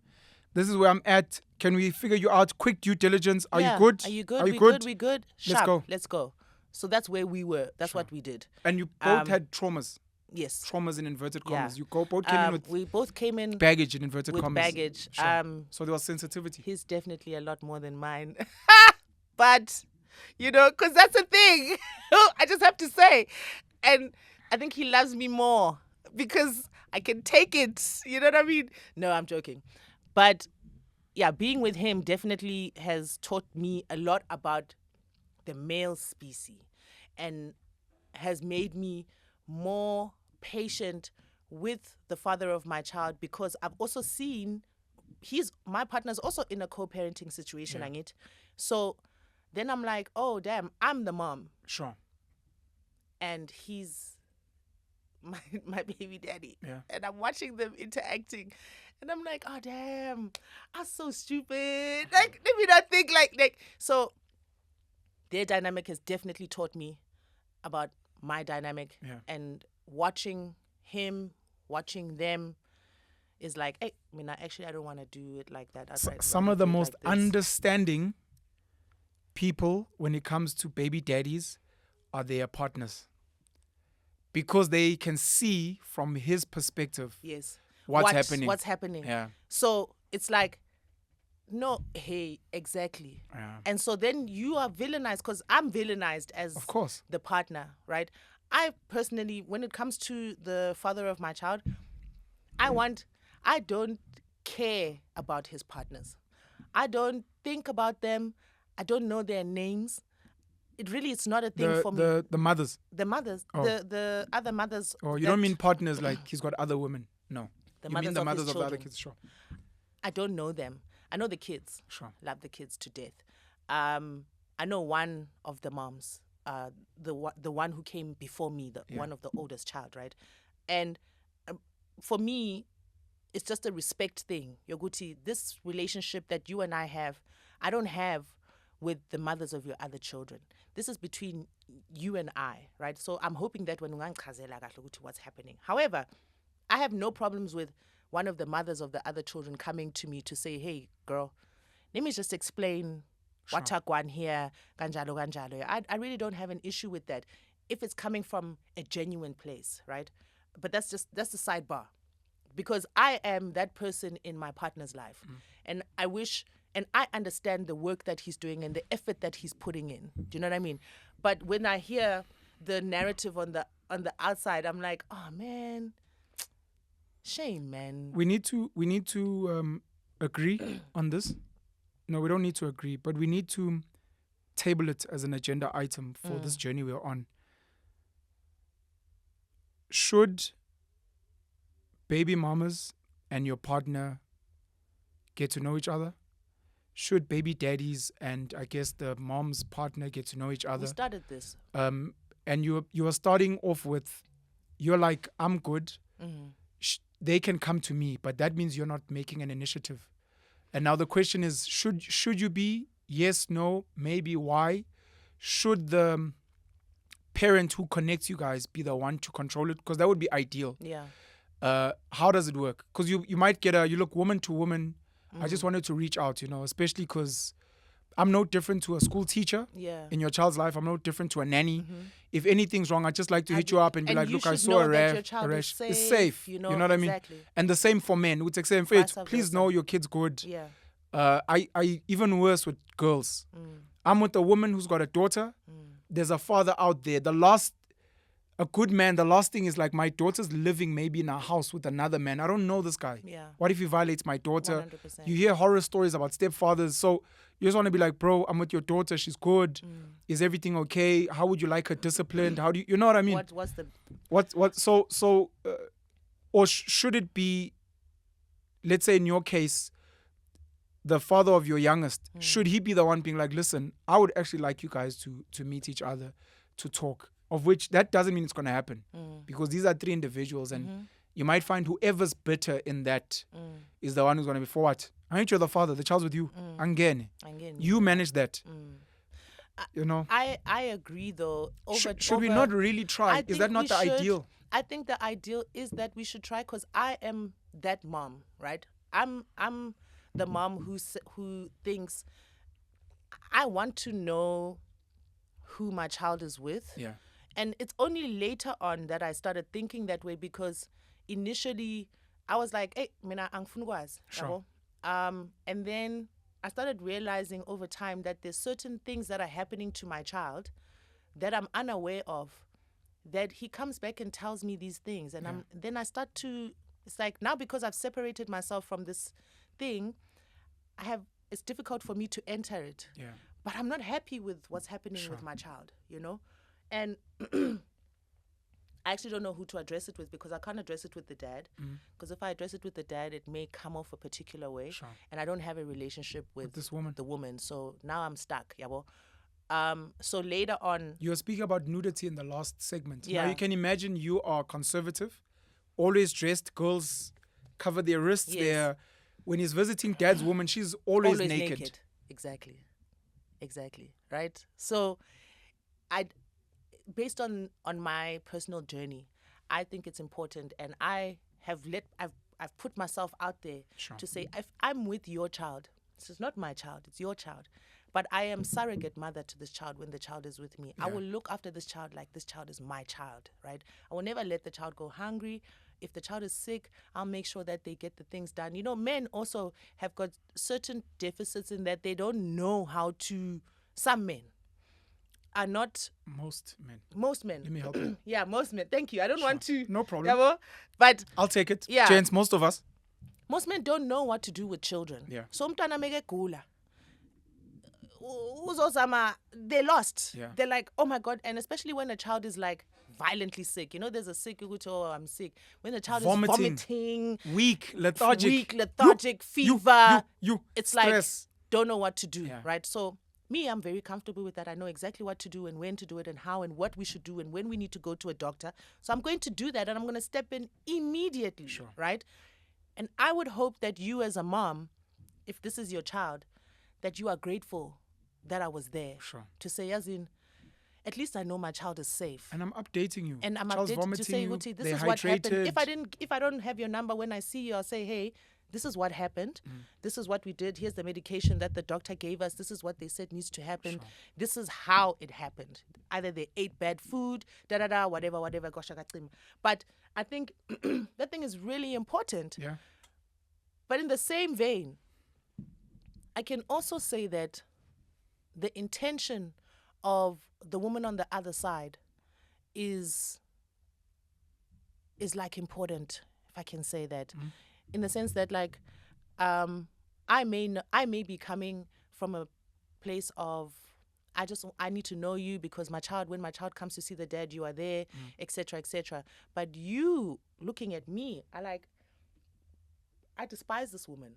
this is where I'm at. Can we figure you out? Quick due diligence. Are you good? Are you good? Are you good? We good? Sharp. Let's go. So that's where we were. That's what we did. And you both had traumas. Yes. Traumas in inverted commas. You both came in with. We both came in baggage in inverted commas. Baggage. So there was sensitivity. He's definitely a lot more than mine, but because that's the thing. I just have to say, and I think he loves me more because I can take it. You know what I mean? No, I'm joking, but yeah, being with him definitely has taught me a lot about the male species, and has made me more patient with the father of my child, because I've also seen my partner's also in a co-parenting situation. So then I'm like, oh damn, I'm the mom. Sure. And he's my baby daddy. Yeah. And I'm watching them interacting. And I'm like, oh damn, I'm so stupid. Like, let me not think like so their dynamic has definitely taught me about my dynamic. And watching them is like, hey, I don't want to do it like that. Some of the most understanding people when it comes to baby daddies are their partners, because they can see from his perspective what's happening. Yeah. So it's like, no, hey, exactly. Yeah. And so then you are villainized, because I'm villainized as of course the partner, right? I personally, when it comes to the father of my child, I don't care about his partners. I don't think about them. I don't know their names. It's not a thing for me. The mothers. The mothers. Oh. The other mothers. Oh, you don't mean partners like he's got other women? No. The you mothers mean the of mothers his of the other kids? Sure. I don't know them. I know the kids. Sure. Love the kids to death. I know one of the moms, the one who came before me, one of the oldest child, right? And for me, it's just a respect thing. Yoguti, this relationship that you and I don't have with the mothers of your other children. This is between you and I, right? So I'm hoping that when what's happening. However, I have no problems with one of the mothers of the other children coming to me to say, hey, girl, let me just explain what's going here, ganjalo. I really don't have an issue with that if it's coming from a genuine place, right? But that's the sidebar, because I am that person in my partner's life. And I wish, and I understand the work that he's doing and the effort that he's putting in. Do you know what I mean? But when I hear the narrative on the outside, I'm like, oh man, shame, man. We need to agree on this. No, we don't need to agree, but we need to table it as an agenda item for this journey we're on. Should baby mamas and your partner get to know each other? Should baby daddies and I guess the mom's partner get to know each other? We started this. And you are starting off with, you're like, I'm good. They can come to me, but that means you're not making an initiative. And now the question is, should you be? Yes, no, maybe, why? Should the parent who connects you guys be the one to control it? Because that would be ideal. Yeah. How does it work? Because you might get you look woman to woman. I just wanted to reach out, especially because I'm no different to a school teacher in your child's life. I'm no different to a nanny. If anything's wrong, I'd just like to hit you up and be like, look, I saw a rash. It's safe. You know what I mean? And the same for men. Please know your kid's good. Yeah. I even worse with girls. I'm with a woman who's got a daughter. There's a father out there. A good man, the last thing is like, my daughter's living maybe in a house with another man. I don't know this guy. Yeah. What if he violates my daughter? 100%. You hear horror stories about stepfathers. So you just want to be like, bro, I'm with your daughter. She's good. Is everything okay? How would you like her disciplined? How do you know what I mean? Or should it be, let's say in your case, the father of your youngest, should he be the one being like, listen, I would actually like you guys to meet each other, to talk? Of which that doesn't mean it's going to happen, because these are 3 individuals, and you might find whoever's bitter in that is the one who's going to be for what? I ain't you're the father, the child's with you. Angene. You manage that. You know. I agree though. Should we not really try? Is that not the ideal? I think the ideal is that we should try, because I am that mom, right? I'm the mom who thinks I want to know who my child is with. Yeah. And it's only later on that I started thinking that way, because initially I was like, hey, mina angifuna ukwazi. Sure. And then I started realizing over time that there's certain things that are happening to my child that I'm unaware of, that he comes back and tells me these things. And then I start to, it's like now, because I've separated myself from this thing, it's difficult for me to enter it. Yeah. But I'm not happy with what's happening with my child, you know? And I actually don't know who to address it with, because I can't address it with the dad. Because if I address it with the dad, it may come off a particular way. Sure. And I don't have a relationship with this woman. The woman. So now I'm stuck, yabo. So later on... You were speaking about nudity in the last segment. Yeah. Now you can imagine you are conservative, always dressed, girls cover their wrists. Yes. When he's visiting dad's woman, she's always naked. Exactly. Right? So based on my personal journey, I think it's important, and I've put myself out there to say, if I'm with your child, this is not my child, it's your child, but I am surrogate mother to this child when the child is with me. I will look after this child like this child is my child, right? I will never let the child go hungry. If the child is sick, I'll make sure that they get the things done. You know, men also have got certain deficits in that they don't know how to, some men are not... Most men. Let me help you. Yeah, most men. Thank you. I don't want to... No problem. Yeah, but... I'll take it. Yeah. Gents, most of us. Most men don't know what to do with children. Yeah. So umntwana meke gula. They're lost. Yeah. They're like, oh my God. And especially when a child is like violently sick. You know, there's a sick, I'm sick. When the child is vomiting. Weak, lethargic, fever. It's stress. Like, don't know what to do, right? So me, I'm very comfortable with that. I know exactly what to do and when to do it and how and what we should do and when we need to go to a doctor. So I'm going to do that, and I'm going to step in immediately, right? And I would hope that you as a mom, if this is your child, that you are grateful that I was there to say, as in, at least I know my child is safe. And I'm updating you. And I'm updating to say, Uti, this is what happened. If I don't have your number when I see you, I'll say, hey, this is what happened. This is what we did. Here's the medication that the doctor gave us. This is what they said needs to happen. This is how it happened. Either they ate bad food, whatever. But I think that thing is really important. Yeah. But in the same vein, I can also say that the intention of the woman on the other side is like important, if I can say that. In the sense that, like, I may be coming from a place of I need to know you because when my child comes to see the dad, you are there, etc., etc. But you looking at me, I despise this woman.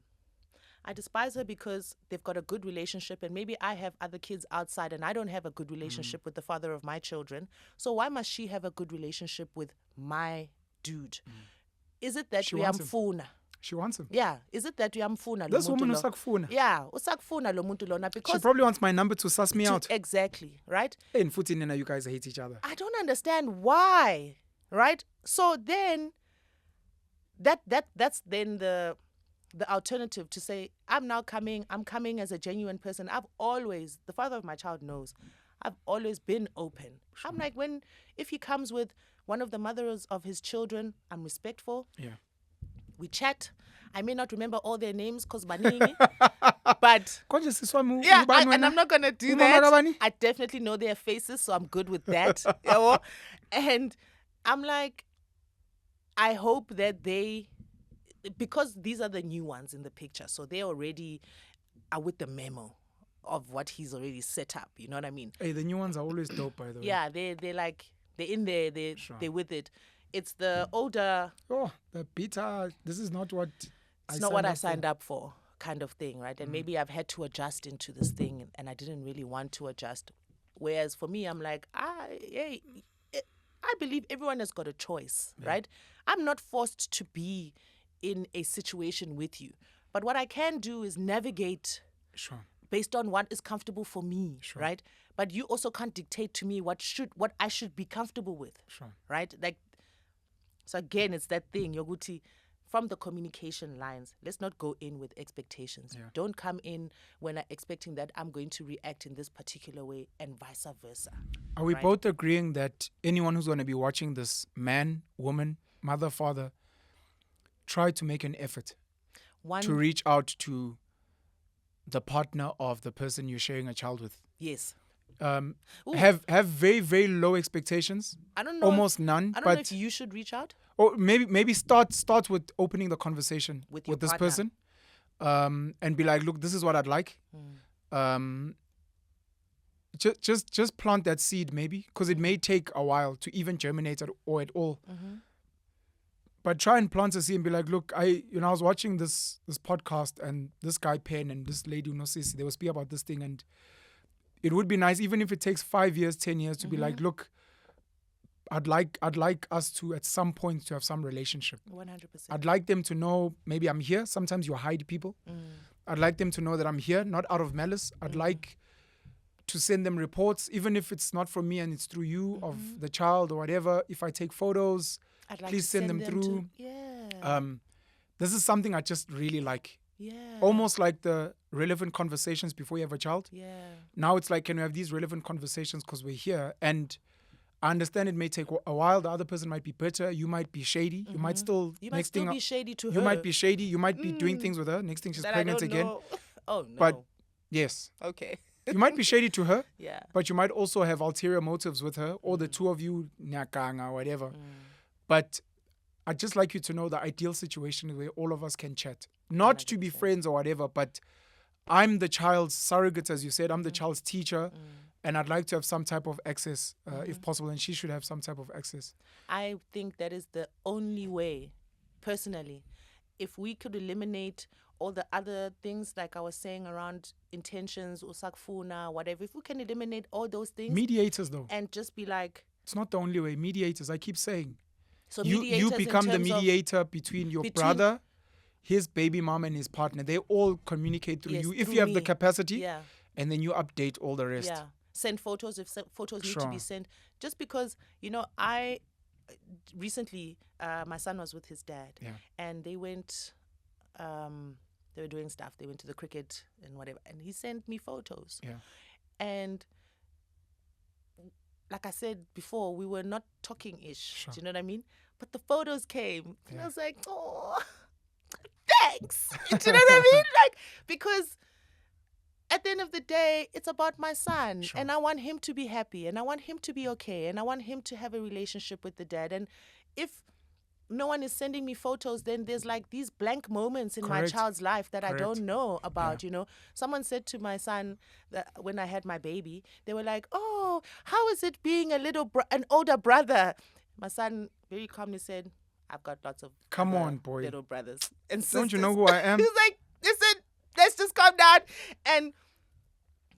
I despise her because they've got a good relationship, and maybe I have other kids outside and I don't have a good relationship with the father of my children. So why must she have a good relationship with my dude? Is it that we amfuna? She wants him. Yeah. Is it that we amfuna? This woman usakfuna. Yeah. Usakfuna lo muntu lona because she probably wants my number to suss me out. Exactly. Right? In Futinina, you guys hate each other. I don't understand why. Right? So then that's then the the alternative to say, I'm coming as a genuine person. The father of my child knows, I've always been open. Sure. I'm like, if he comes with one of the mothers of his children, I'm respectful. Yeah. We chat. I may not remember all their names because baningi, but yeah, and I'm not gonna do that. I definitely know their faces, so I'm good with that. And I'm like, I hope that because these are the new ones in the picture, so they already are with the memo of what he's already set up. You know what I mean? Hey, the new ones are always dope, by the way. Yeah, they're in there. They're with it. It's the older. Oh, the beta. This is not what. It's not what I signed up for, kind of thing, right? And maybe I've had to adjust into this thing, and I didn't really want to adjust. Whereas for me, I'm like, I believe everyone has got a choice, right? I'm not forced to be in a situation with you, but what I can do is navigate. Sure. Based on what is comfortable for me, sure. right? But you also can't dictate to me what I should be comfortable with, sure. right? Like, so again, it's that thing, Yoguti, from the communication lines, let's not go in with expectations. Yeah. Don't come in when I'm expecting that I'm going to react in this particular way and vice versa. Are we both agreeing that anyone who's going to be watching this, man, woman, mother, father, try to make an effort to reach out to the partner of the person you're sharing a child with? Yes. Have very, very low expectations. I don't know. Almost none. I don't know if you should reach out. Or maybe start with opening the conversation with this partner. person, and be like, look, this is what I'd like. Just plant that seed, maybe, because it may take a while to even germinate or at all. Mm-hmm. But try and plant a seed and be like, look, I was watching this podcast, and this guy Pen and this lady Nosisi, they will speak about this thing, and it would be nice, even if it takes 5 years, 10 years, to be like, look, I'd like us to at some point to have some relationship. 100%. I'd like them to know maybe I'm here. Sometimes you hide people. I'd like them to know that I'm here, not out of malice. I'd like to send them reports, even if it's not from me and it's through you, of the child or whatever. If I take photos, please send them through. This is something I just really like. Yeah. Almost like the relevant conversations before you have a child. Yeah. Now it's like, can we have these relevant conversations because we're here? And I understand it may take a while. The other person might be bitter. You might be shady. You might still be shady to her. You might be shady. You might be doing things with her. Next thing she's pregnant again. Know. Oh no. But yes. Okay. You might be shady to her. Yeah. But you might also have ulterior motives with her, or the two of you Ngakane or whatever. But I'd just like you to know the ideal situation is where all of us can chat. Not 100%. To be friends or whatever, but I'm the child's surrogate, as you said. I'm the child's teacher. And I'd like to have some type of access, if possible, and she should have some type of access. I think that is the only way, personally. If we could eliminate all the other things, like I was saying, around intentions, usakfuna, whatever, if we can eliminate all those things. Mediators, though. And just be like... It's not the only way. Mediators, I keep saying. So you become the mediator between your brother, his baby mom, and his partner. They all communicate through you, if you have the capacity. Yeah. And then you update all the rest. Yeah. Send photos if photos need to be sent. Just because, I recently, my son was with his dad. Yeah. And they went, they were doing stuff. They went to the cricket and whatever. And he sent me photos. Yeah. And like I said before, we were not talking-ish. Sure. Do you know what I mean? But the photos came. Yeah. And I was like, oh, thanks. Do you know what I mean? Like, because... at the end of the day, it's about my son. Sure. And I want him to be happy. And I want him to be okay. And I want him to have a relationship with the dad. And if no one is sending me photos, then there's like these blank moments in my child's life that I don't know about, Someone said to my son that when I had my baby, they were like, oh, how is it being an older brother? My son very calmly said, I've got lots of little brothers and sisters. Don't you know who I am? He was like, listen, let's just calm down. And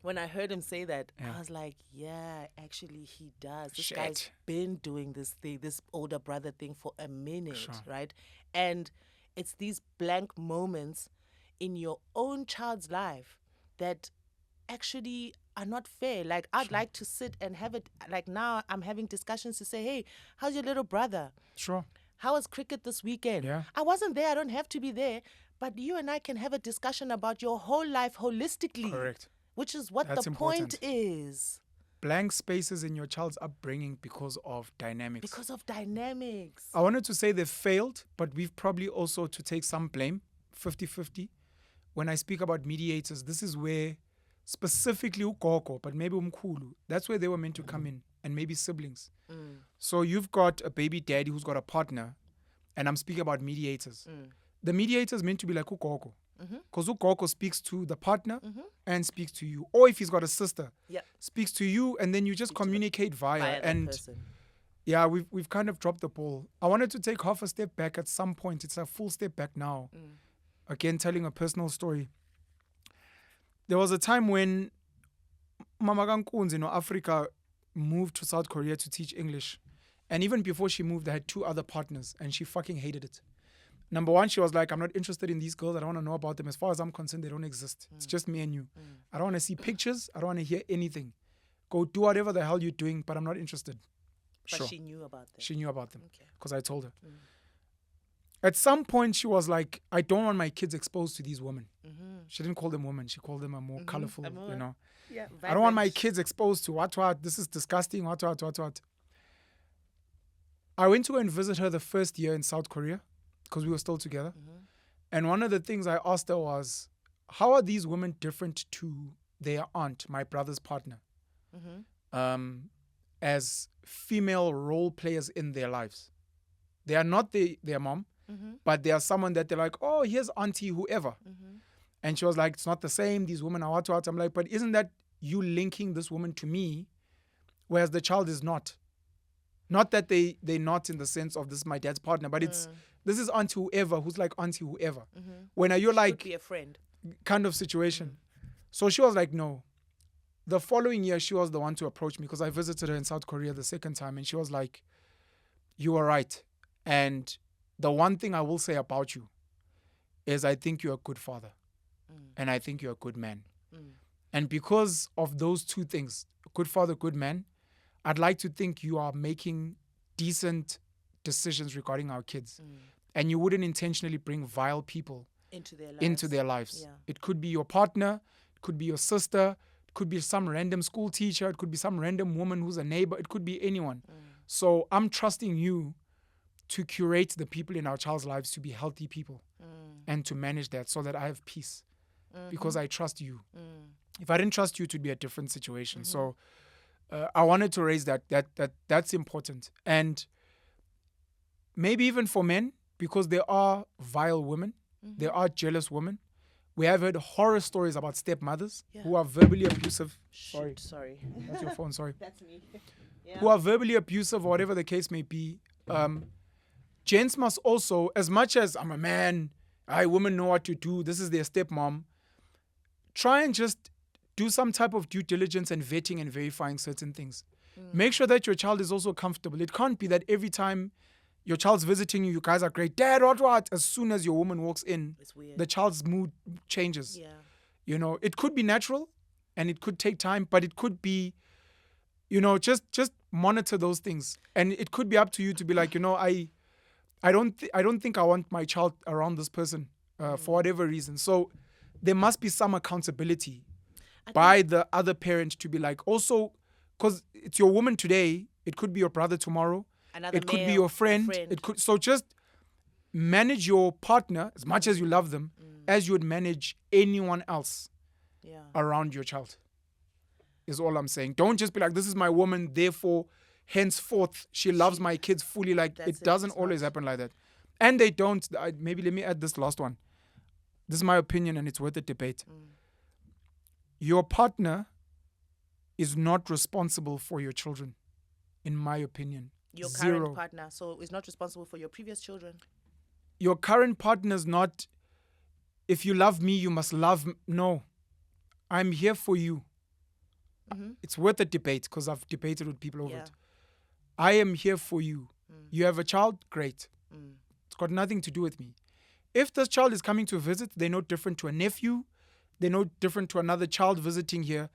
when I heard him say that, I was like, yeah, actually he does. This guy's been doing this thing, this older brother thing for a minute, right? And it's these blank moments in your own child's life that actually are not fair. Like, I'd like to sit and have it, like now I'm having discussions to say, hey, how's your little brother? Sure. How was cricket this weekend? Yeah. I wasn't there. I don't have to be there. But you and I can have a discussion about your whole life holistically. Correct. Which is what That's the important. point is. Blank spaces in your child's upbringing because of dynamics. Because of dynamics. I wanted to say they failed, but we've probably also to take some blame, 50-50. When I speak about mediators, this is where specifically ugogo, but maybe umkhulu, that's where they were meant to come in, and maybe siblings. So you've got a baby daddy who's got a partner, and I'm speaking about mediators. The mediator is meant to be like ugogo. Because ugogo speaks to the partner and speaks to you. Or if he's got a sister, speaks to you, and then you just communicate via. And person. yeah, we've kind of dropped the ball. I wanted to take half a step back at some point. It's a full step back now. Again, telling a personal story. There was a time when Mama Gankunzi in Africa moved to South Korea to teach English. And even before she moved, I had 2 other partners, and she fucking hated it. Number one, she was like, I'm not interested in these girls. I don't want to know about them. As far as I'm concerned, they don't exist. It's just me and you. I don't want to see pictures. I don't want to hear anything. Go do whatever the hell you're doing, but I'm not interested. But she knew about them. She knew about them because I told her. At some point, she was like, I don't want my kids exposed to these women. She didn't call them women. She called them a more colorful, you know. Yeah, I don't want my kids exposed to what. This is disgusting. What. I went to go and visit her the first year in South Korea, because we were still together. And one of the things I asked her was, how are these women different to their aunt, my brother's partner, as female role players in their lives? They are not their mom, but they are someone that they're like, oh, here's auntie whoever. And she was like, it's not the same. These women are what. I'm like, but isn't that you linking this woman to me, whereas the child is not? Not that they're not in the sense of this is my dad's partner, but it's this is auntie whoever who's like auntie whoever. When are you like could be a friend kind of situation? So she was like, no. The following year, she was the one to approach me because I visited her in South Korea the second time, and she was like, you are right. And the one thing I will say about you is I think you're a good father. And I think you're a good man. And because of those 2 things, good father, good man, I'd like to think you are making decent decisions regarding our kids. And you wouldn't intentionally bring vile people into their lives. Yeah. It could be your partner, it could be your sister, it could be some random school teacher, it could be some random woman who's a neighbor, it could be anyone. So I'm trusting you to curate the people in our child's lives to be healthy people and to manage that so that I have peace because I trust you. If I didn't trust you, it would be a different situation. So I wanted to raise that's important. And maybe even for men, because there are vile women, there are jealous women. We have heard horror stories about stepmothers who are verbally abusive. Sorry. That's your phone, sorry. That's me. Who are verbally abusive or whatever the case may be. Gents must also, as much as I'm a man, women know what to do, this is their stepmom, try and just do some type of due diligence and vetting and verifying certain things. Make sure that your child is also comfortable. It can't be that every time your child's visiting you, you guys are great. Dad, what? As soon as your woman walks in, the child's mood changes. Yeah. You know, it could be natural and it could take time, but it could be, you know, just monitor those things. And it could be up to you to be like, you know, I don't think I want my child around this person for whatever reason. So there must be some accountability by the other parent to be like, also, because it's your woman today, it could be your brother tomorrow, it could be your friend. It could, so just manage your partner as much as you love them as you would manage anyone else around your child, is all I'm saying. Don't just be like, this is my woman, therefore henceforth she loves my kids fully. Like, it doesn't always happen like that. And they don't. Maybe let me add this last one. This is my opinion and it's worth a debate. Your partner is not responsible for your children, in my opinion. Your current partner, so is not responsible for your previous children? Your current partner is not, if you love me, you must love me. No. I'm here for you. It's worth a debate because I've debated with people over it. I am here for you. You have a child? Great. It's got nothing to do with me. If this child is coming to visit, they're no different to a nephew. They're no different to another child visiting here.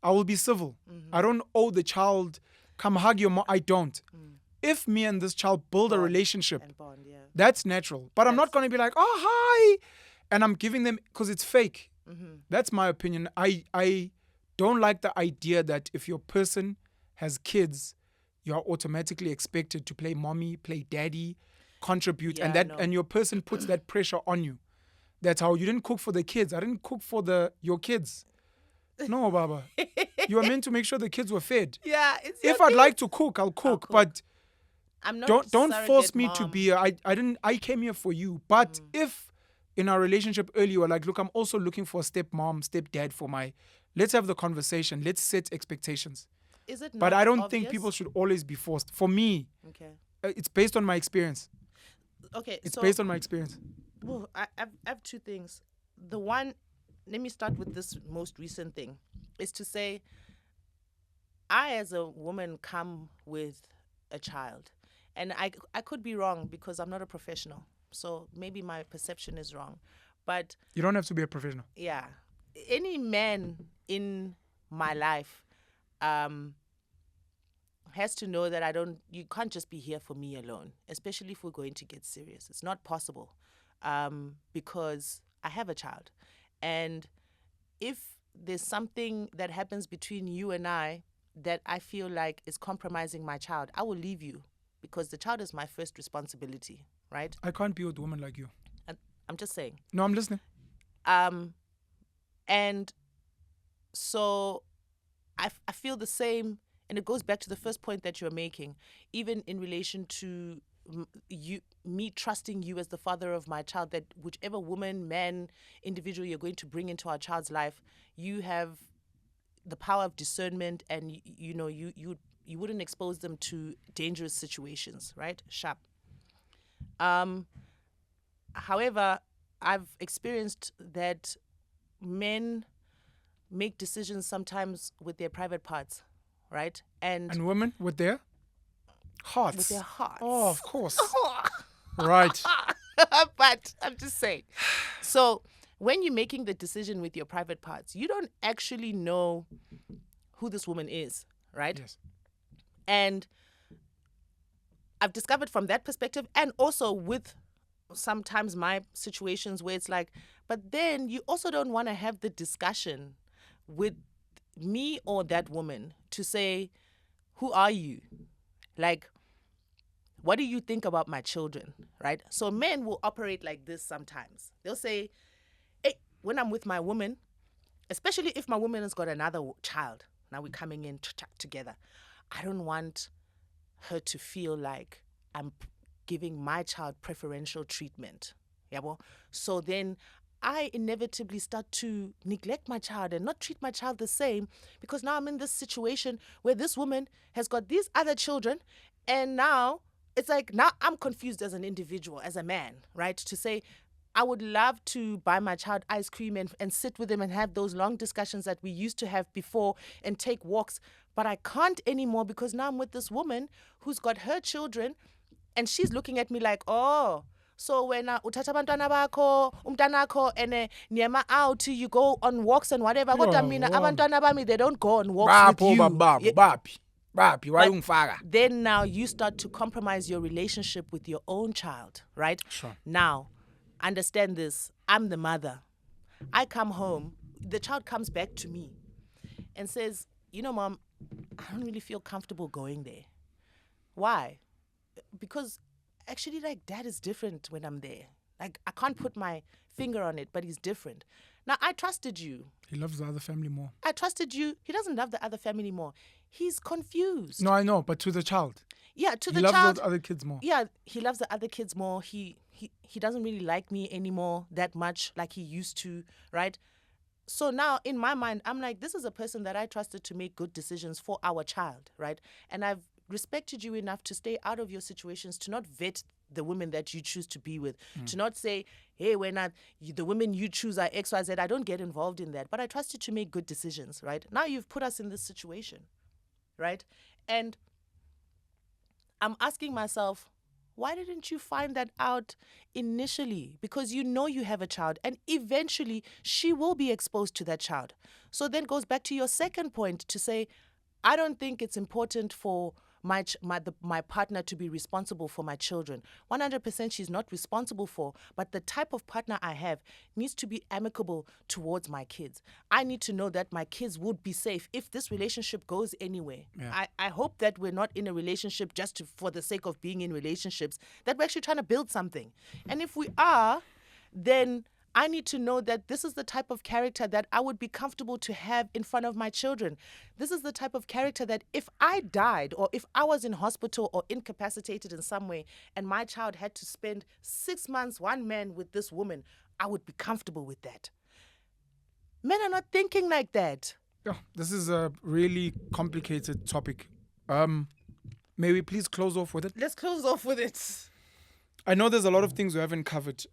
I will be civil. I don't owe the child, come hug your mom. I don't. If me and this child build a relationship, and bond, that's natural. But I'm not going to be like, oh, hi. and I'm giving them because it's fake. That's my opinion. I don't like the idea that if your person has kids, you're automatically expected to play mommy, play daddy, contribute, Yeah, and your person puts that pressure on you. That's how you didn't cook for the kids. I didn't cook for your kids. No, Baba. You are meant to make sure the kids were fed. Yeah, it's your If I'd kids. like to cook, I'll cook. But I'm not don't force surrogate me mom. to be. I came here for you. But if in our relationship earlier, you were like, look, I'm also looking for a stepmom, stepdad for my. Let's have the conversation. Let's set expectations. Is it not But I don't obvious? think people should always be forced. For me, Okay. It's based on my experience. Okay. It's so, based on my experience. well, I have two things. The one, let me start with this most recent thing, is to say, I as a woman come with a child, and I could be wrong because I'm not a professional, so maybe my perception is wrong, but You don't have to be a professional. yeah, any man in my life has to know that you can't just be here for me alone, especially if we're going to get serious. It's not possible because I have a child. And if there's something that happens between you and I that I feel like is compromising my child, I will leave you because the child is my first responsibility, right? I can't be with a woman like you. I'm just saying. No, I'm listening. And so I feel the same, and it goes back to the first point that you're making, even in relation to me trusting you as the father of my child, that whichever woman, man, individual you're going to bring into our child's life, you have the power of discernment, and you wouldn't expose them to dangerous situations, right? Sharp. However, I've experienced that men make decisions sometimes with their private parts, right? And women with their hearts. With their hearts. Oh, of course. Right. But I'm just saying. So when you're making the decision with your private parts, you don't actually know who this woman is, right? Yes. And I've discovered from that perspective, and also with sometimes my situations where it's like, but then you also don't want to have the discussion with me or that woman to say, who are you? Like, what do you think about my children, right? So men will operate like this sometimes. They'll say, hey, when I'm with my woman, especially if my woman has got another child, now we're coming in together, I don't want her to feel like I'm giving my child preferential treatment. Yeah, well, so then I inevitably start to neglect my child and not treat my child the same, because now I'm in this situation where this woman has got these other children, and now it's like, now I'm confused as an individual, as a man, right? To say, I would love to buy my child ice cream and sit with him and have those long discussions that we used to have before and take walks, but I can't anymore because now I'm with this woman who's got her children, and she's looking at me like, oh, so when uthatha abantwana bakho, umntanakho, and niyama out, you go on walks and whatever. Kodwa mina abantwana bami, they don't go on walks with you. Bapi, why ungifaka? Then now you start to compromise your relationship with your own child, right? Sure. Now, understand this. I'm the mother. I come home, the child comes back to me and says, Mom, I don't really feel comfortable going there. Why? Because actually, like, dad is different when I'm there. Like, I can't put my finger on it, but he's different. Now, I trusted you. He loves the other family more. I trusted you. He doesn't love the other family more. He's confused. No, I know, but to the child. Yeah, to the child. He loves those other kids more. Yeah, he loves the other kids more. He doesn't really like me anymore that much like he used to, right? So now, in my mind, I'm like, this is a person that I trusted to make good decisions for our child, right? And I've respected you enough to stay out of your situations, to not vet the women that you choose to be with, to not say, hey, the women you choose are X, Y, Z. I don't get involved in that, but I trust you to make good decisions, right? Now you've put us in this situation, right? And I'm asking myself, why didn't you find that out initially? Because you have a child, and eventually she will be exposed to that child. So then it goes back to your second point to say, I don't think it's important for my partner to be responsible for my children. 100% she's not responsible for, but the type of partner I have needs to be amicable towards my kids. I need to know that my kids would be safe if this relationship goes anywhere. Yeah. I hope that we're not in a relationship just for the sake of being in relationships, that we're actually trying to build something. And if we are, then I need to know that this is the type of character that I would be comfortable to have in front of my children. This is the type of character that if I died or if I was in hospital or incapacitated in some way and my child had to spend 6 months, one man with this woman, I would be comfortable with that. Men are not thinking like that. Yeah, this is a really complicated topic. May we please close off with it? Let's close off with it. I know there's a lot of things we haven't covered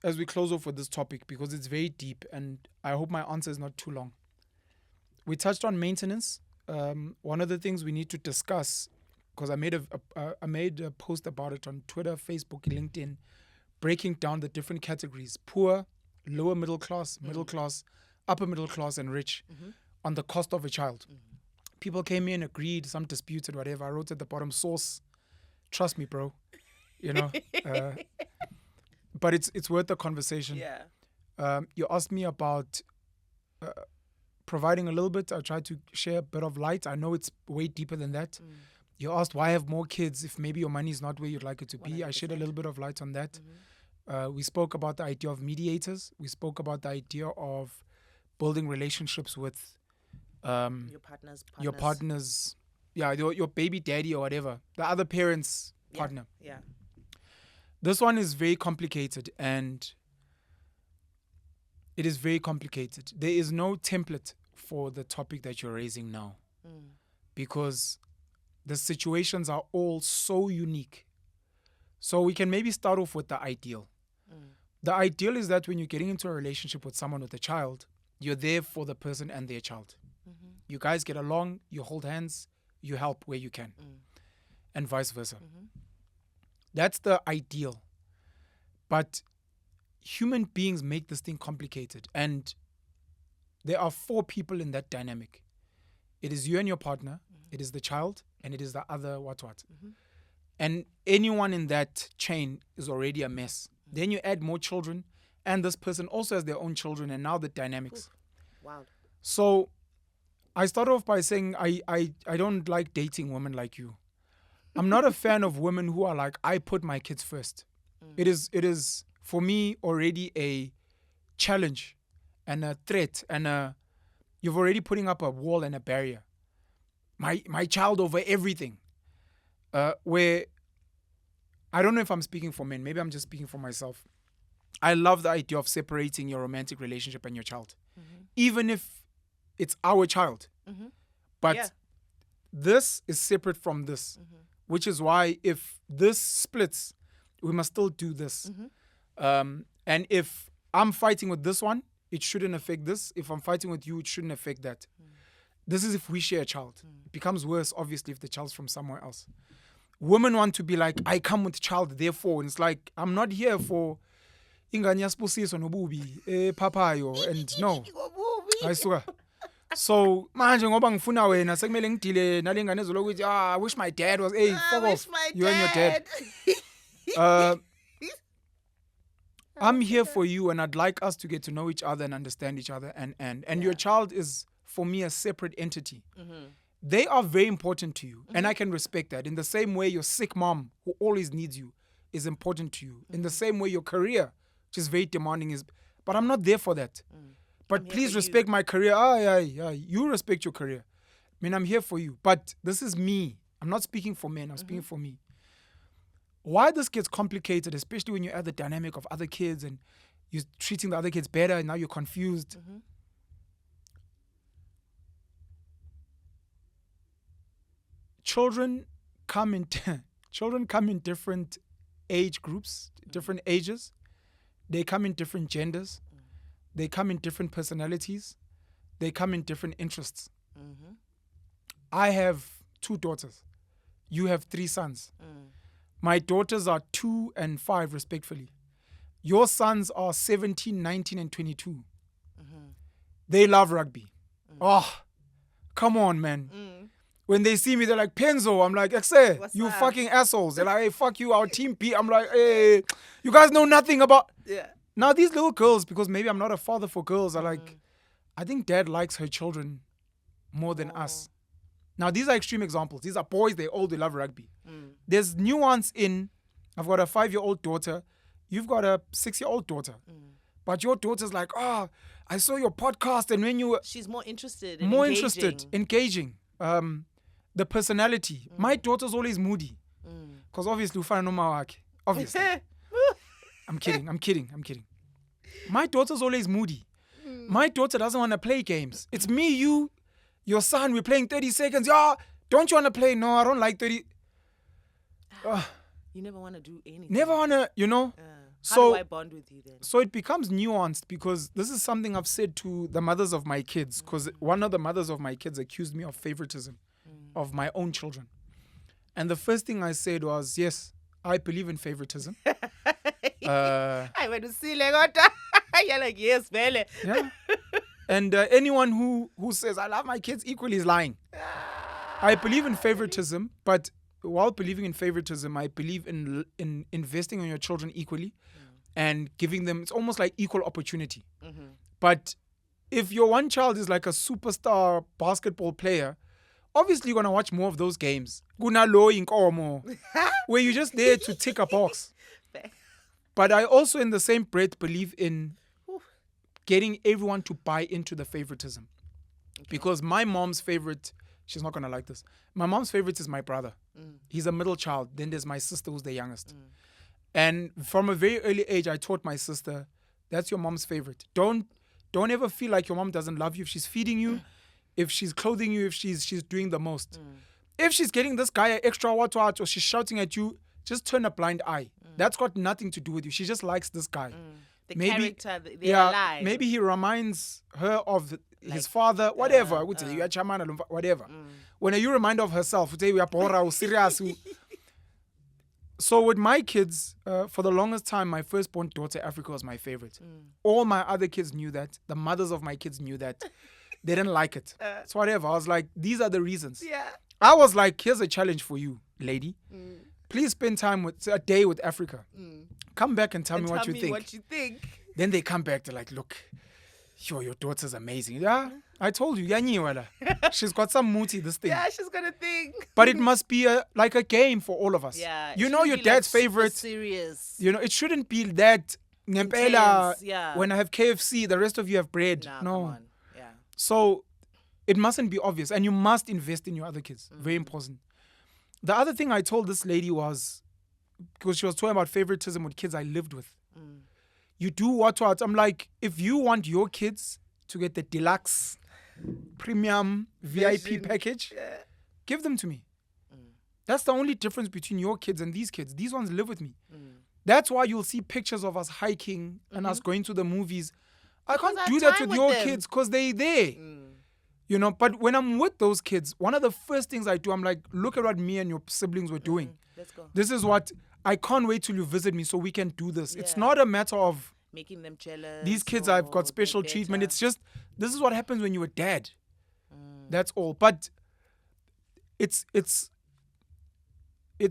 as we close off with this topic because it's very deep and I hope my answer is not too long. We touched on maintenance. One of the things we need to discuss, because I made a post about it on Twitter, Facebook, LinkedIn, breaking down the different categories: poor, lower middle class, middle class, upper middle class, and rich, on the cost of a child. People came in, agreed, some disputed, whatever. I wrote at the bottom, source. Trust me, bro. You know. But it's worth the conversation. Yeah. You asked me about providing a little bit. I tried to share a bit of light. I know it's way deeper than that. You asked why have more kids if maybe your money is not where you'd like it to be. 100%. I shared a little bit of light on that. We spoke about the idea of mediators. We spoke about the idea of building relationships with your partner's, your baby daddy or whatever, the other parent's partner. Yeah. This one is very complicated and it is very complicated. There is no template for the topic that you're raising now because the situations are all so unique. So we can maybe start off with the ideal. The ideal is that when you're getting into a relationship with someone with a child, you're there for the person and their child. You guys get along, you hold hands, you help where you can, and vice versa. That's the ideal. But human beings make this thing complicated. And there are 4 people in that dynamic. It is you and your partner, it is the child, and it is the other what. And anyone in that chain is already a mess. Then you add more children, and this person also has their own children, and now the dynamics. Wow. So I start off by saying I don't like dating women like you. I'm not a fan of women who are like, I put my kids first. It is for me already a challenge and a threat and you've already putting up a wall and a barrier. My child over everything. Where I don't know if I'm speaking for men, maybe I'm just speaking for myself. I love the idea of separating your romantic relationship and your child. Even if it's our child. But this is separate from this. Which is why if this splits, we must still do this. And if I'm fighting with this one, it shouldn't affect this. If I'm fighting with you, it shouldn't affect that. This is if we share a child. It becomes worse, obviously, if the child's from somewhere else. Women want to be like, I come with child, therefore. And it's like, I'm not here for inganya spusiso nobubi, papayo, and no. I swear. So manje ngoba ngifuna wena sekumele ngidile nalengane ezokuthi I wish my dad was fuck off you and your dad. I'm here for you and I'd like us to get to know each other and understand each other and your child is for me a separate entity. They are very important to you and I can respect that. In the same way your sick mom who always needs you is important to you. In the same way your career, which is very demanding, is, but I'm not there for that. But please respect my career. You respect your career. I mean, I'm here for you. But this is me. I'm not speaking for men. I'm speaking for me. Why this gets complicated, especially when you add the dynamic of other kids and you're treating the other kids better and now you're confused. Children come in different age groups, different ages. They come in different genders. They come in different personalities. They come in different interests. I have 2 daughters. You have 3 sons. My daughters are 2 and 5, respectfully. Your sons are 17, 19, and 22. They love rugby. Oh, come on, man. When they see me, they're like, Penzo. I'm like, Exe, What's you up? fucking assholes. They're like, hey, fuck you, our team P. I'm like, hey, you guys know nothing about... Yeah. Now these little girls, because maybe I'm not a father for girls, are like, I think dad likes her children more than us. Now these are extreme examples. These are boys, they all, they love rugby. There's nuance in, I've got a 5-year-old daughter, you've got a 6-year-old daughter. But your daughter's like, oh, I saw your podcast, and when you were... She's more interested engaging. The personality. My daughter's always moody. Because obviously, ufana noma wakhe. Obviously. I'm kidding. My daughter's always moody. My daughter doesn't want to play games. It's me, you, your son, we're playing 30 seconds. Yeah, don't you want to play? No, I don't like 30. You never want to do anything. Never want to, How do I bond with you then? So it becomes nuanced, because this is something I've said to the mothers of my kids, because one of the mothers of my kids accused me of favoritism of my own children. And the first thing I said was, yes, I believe in favoritism. I went to see Legota. You're like, yes, Vele. Yeah. And anyone who says I love my kids equally is lying. I believe in favoritism, but while believing in favoritism, I believe in investing in your children equally and giving them, it's almost like equal opportunity. But if your one child is like a superstar basketball player, obviously you're going to watch more of those games. Where you're just there to tick a box. But I also, in the same breath, believe in getting everyone to buy into the favoritism. Because my mom's favorite, she's not going to like this. My mom's favorite is my brother. He's a middle child. Then there's my sister, who's the youngest. And from a very early age, I taught my sister, that's your mom's favorite. Don't ever feel like your mom doesn't love you if she's feeding you, if she's clothing you, if she's doing the most. If she's getting this guy an extra what, or she's shouting at you, just turn a blind eye. That's got nothing to do with you. She just likes this guy. The character, they're alive. Maybe he reminds her of his father, whatever. I would say, you are chairman, whatever. When you remind of herself, would say, we are poor, serious. So with my kids, for the longest time, my firstborn daughter, Africa, was my favorite. All my other kids knew that. The mothers of my kids knew that. They didn't like it. So whatever. I was like, these are the reasons. Yeah. I was like, here's a challenge for you, lady. Please spend time with a day with Africa. Come back and tell me what you think. Then they come back, they're like, look, your daughter's amazing. Yeah, I told you. She's got some mooty, this thing. Yeah, she's gonna think. But it must be like a game for all of us. Yeah. You know your dad's like favorite. Serious. It shouldn't be that ngempela, yeah. when I have KFC, the rest of you have bread. Nah, no. Come on. Yeah. So it mustn't be obvious. And you must invest in your other kids. Very important. The other thing I told this lady was, because she was talking about favoritism with kids I lived with. You do what? I'm like, if you want your kids to get the deluxe, premium, VIP package, give them to me. That's the only difference between your kids and these kids. These ones live with me. That's why you'll see pictures of us hiking and us going to the movies. I can't do that with your kids because they're there. But when I'm with those kids, one of the first things I do, I'm like, look at what me and your siblings were doing. Let's go. This is what, I can't wait till you visit me so we can do this. Yeah. It's not a matter of making them jealous. These kids I've got special treatment. It's just, this is what happens when you're a dad. That's all. But it's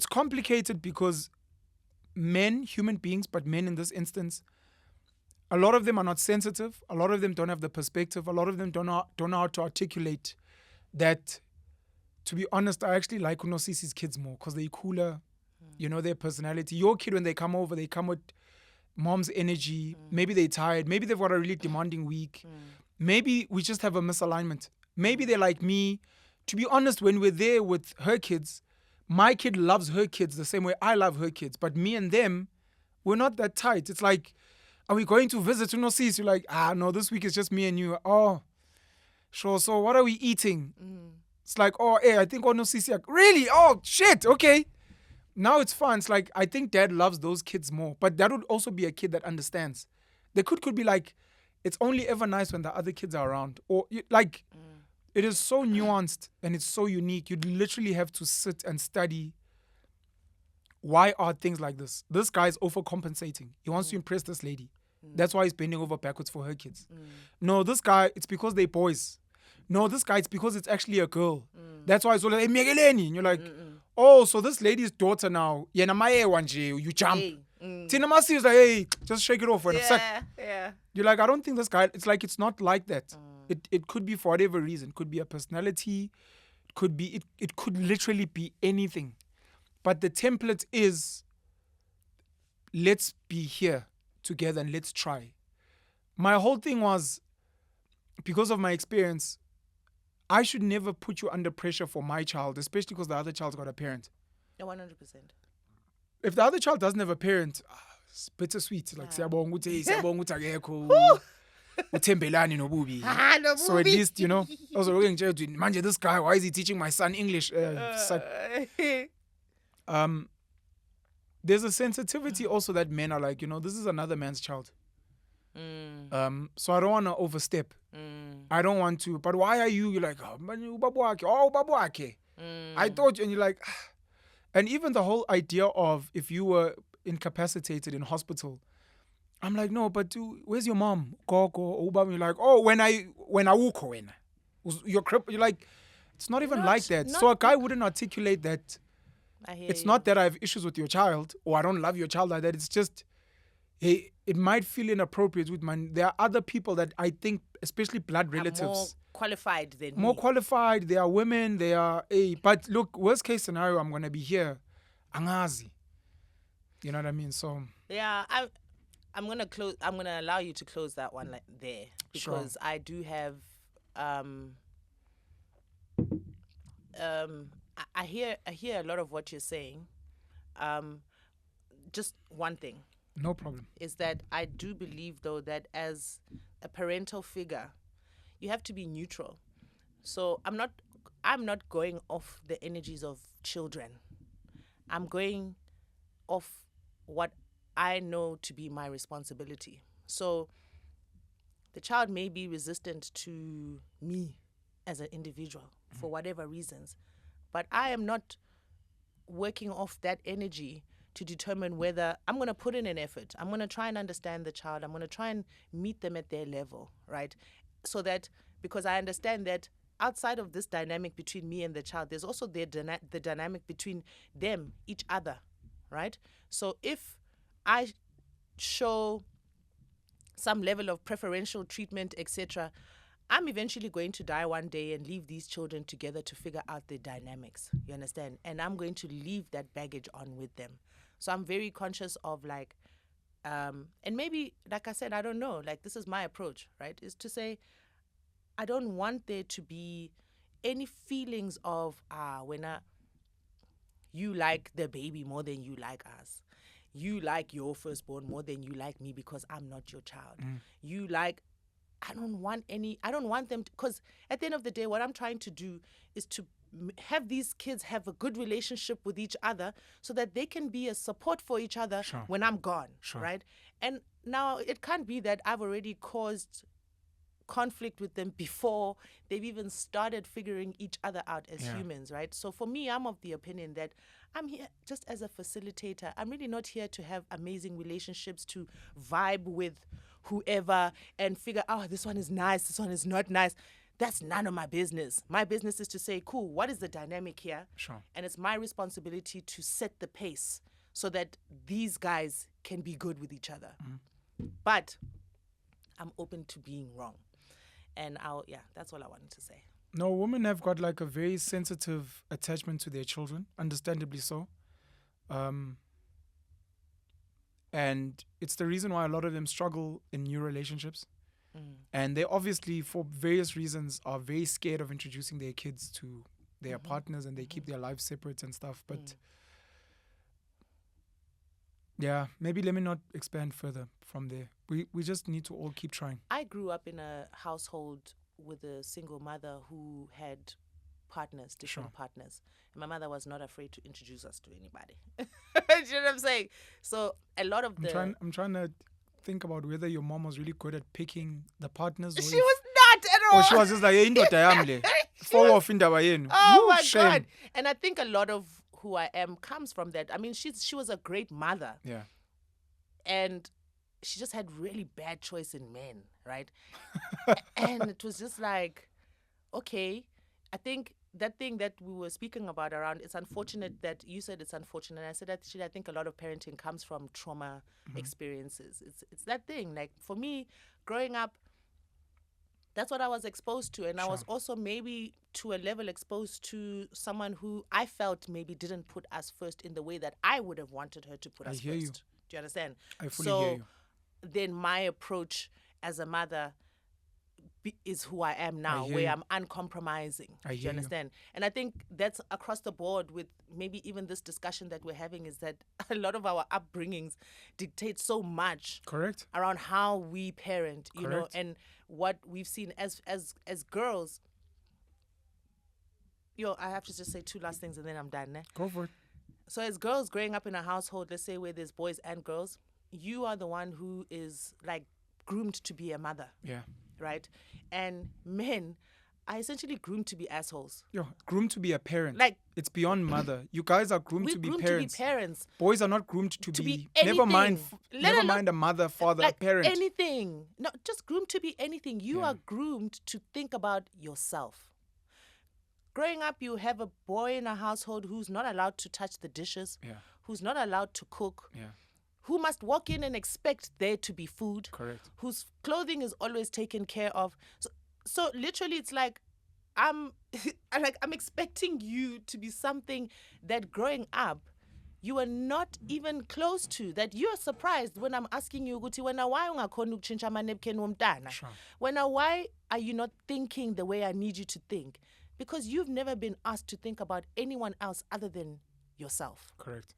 complicated because men, human beings, but men in this instance, a lot of them are not sensitive. A lot of them don't have the perspective. A lot of them don't know how to articulate that. To be honest, I actually like Nosisi's kids more because they're cooler. Their personality. Your kid, when they come over, they come with mom's energy. Maybe they're tired. Maybe they've got a really demanding week. Maybe we just have a misalignment. Maybe they're like me. To be honest, when we're there with her kids, my kid loves her kids the same way I love her kids. But me and them, we're not that tight. It's like, are we going to visit Nosisi? You're like, no, this week is just me and you. Oh, sure. So what are we eating? It's like, I think Nosisi. Really? Oh, shit. Okay. Now it's fun. It's like, I think dad loves those kids more. But that would also be a kid that understands. The kid could be like, it's only ever nice when the other kids are around. Or it is so nuanced and it's so unique. You'd literally have to sit and study. Why are things like this? This guy's overcompensating. He wants to impress this lady. That's why he's bending over backwards for her kids. No, this guy, it's because they're boys. no, this guy, it's because it's actually a girl. That's why it's all like, hey, Megeleni. And you're like, oh, so this lady's daughter now, you jump. Tina Masi is like, hey, just shake it off. Yeah. You're like, I don't think this guy, it's like, it's not like that. It could be for whatever reason. It could be a personality. It could be, it could literally be anything. But the template is, let's be here together and let's try. My whole thing was, because of my experience, I should never put you under pressure for my child, especially because the other child's got a parent. Yeah, 100%. If the other child doesn't have a parent, it's bittersweet. Like, siyabonga ukuthi akekho, uthembelani nobubi. So at least, also looking manje, this guy, why is he teaching my son English? There's a sensitivity also that men are like, this is another man's child. So I don't want to overstep. I don't want to, but why are you? You're like, babuake. I thought, and you're like, and even the whole idea of if you were incapacitated in hospital, I'm like, no, but where's your mom? You're like, oh, when I wuko when you're like, it's not even like that. So a guy wouldn't articulate that. It's not that I have issues with your child or I don't love your child like that. It's just, hey, it might feel inappropriate with there are other people that I think, especially blood relatives, more qualified than more me. Qualified. They are women. They are but look, worst case scenario, I'm gonna be here, angazi. You know what I mean? So yeah, I'm gonna close. I'm gonna allow you to close that one there because I do have I hear a lot of what you're saying. Just one thing. No problem. Is that I do believe, though, that as a parental figure, you have to be neutral. So I'm not going off the energies of children. I'm going off what I know to be my responsibility. So the child may be resistant to me as an individual for whatever reasons, but I am not working off that energy to determine whether I'm going to put in an effort. I'm going to try and understand the child. I'm going to try and meet them at their level, right? So that, because I understand that outside of this dynamic between me and the child, there's also the dynamic between them, each other, right? So if I show some level of preferential treatment, etc., I'm eventually going to die one day and leave these children together to figure out the dynamics, you understand? And I'm going to leave that baggage on with them. So I'm very conscious of and maybe, like I said, I don't know, this is my approach, right? Is to say, I don't want there to be any feelings of, when you like the baby more than you like us. You like your firstborn more than you like me because I'm not your child. You like, I don't want them to, because at the end of the day, what I'm trying to do is to have these kids have a good relationship with each other so that they can be a support for each other when I'm gone, right? And now it can't be that I've already caused conflict with them before they've even started figuring each other out as humans, right? So for me, I'm of the opinion that I'm here just as a facilitator. I'm really not here to have amazing relationships, to vibe with whoever and figure, this one is nice, this one is not nice. That's none of my business. My business is to say, cool, what is the dynamic here? And it's my responsibility to set the pace so that these guys can be good with each other. But I'm open to being wrong. And that's all I wanted to say. No, women have got a very sensitive attachment to their children, understandably so. And it's the reason why a lot of them struggle in new relationships. And they obviously, for various reasons, are very scared of introducing their kids to their partners, and they keep their lives separate and stuff. But yeah, maybe let me not expand further from there. We just need to all keep trying. I grew up in a household with a single mother who had partners, different partners. And my mother was not afraid to introduce us to anybody. Do you know what I'm saying? So a lot of I'm trying to think about whether your mom was really good at picking the partners. She was not at all. Or she was just like, oh my God. And I think a lot of who I am comes from that. I mean, she was a great mother. Yeah. And she just had really bad choice in men, right? And it was just like, okay, I think that thing that we were speaking about around, it's unfortunate that you said it's unfortunate. I said actually I think a lot of parenting comes from trauma experiences. It's that thing. Like for me, growing up, that's what I was exposed to. And I was also maybe to a level exposed to someone who I felt maybe didn't put us first in the way that I would have wanted her to put us hear first. you. Do you understand? I fully hear you. Then my approach as a mother is who I am now, where I'm uncompromising. Do you understand? And I think that's across the board with maybe even this discussion that we're having, is that a lot of our upbringings dictate so much around how we parent, you know, and what we've seen as girls. I have to just say two last things and then I'm done. Go for it. So as girls growing up in a household, let's say where there's boys and girls, you are the one who is like groomed to be a mother. Yeah. Right? And men are essentially groomed to be assholes. Groomed to be a parent. Like, it's beyond mother. You guys are groomed to be parents. Boys are not groomed to be anything. Never mind a mother, father, like a parent. Anything. No, just groomed to be anything. You are groomed to think about yourself. Growing up, you have a boy in a household who's not allowed to touch the dishes, who's not allowed to cook, who must walk in and expect there to be food, whose clothing is always taken care of. So literally, it's like I'm expecting you to be something that growing up you are not even close to. That you are surprised when I'm asking you, why ungakhona ukutshintsha amanepkin womntana? Why are you not thinking the way I need you to think? Because you've never been asked to think about anyone else other than yourself. Correct.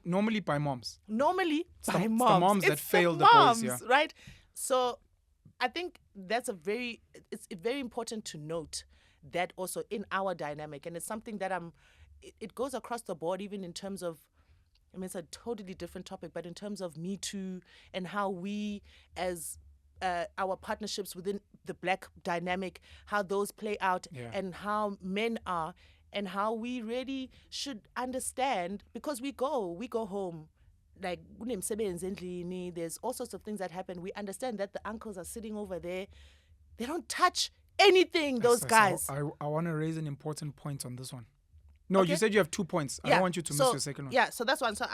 Normally by moms. Normally by moms. The moms that fail the boys, right? So I think that's it's very important to note that also in our dynamic. And it's something that it goes across the board, even in terms of, I mean, it's a totally different topic, but in terms of Me Too and how we as our partnerships within the Black dynamic, how those play out and how men are, and how we really should understand, because we go home, like there's all sorts of things that happen. We understand that the uncles are sitting over there. They don't touch anything, those guys. I want to raise an important point on this one. No, you said you have 2 points. I don't want you to miss your second one. Yeah, so that's one. So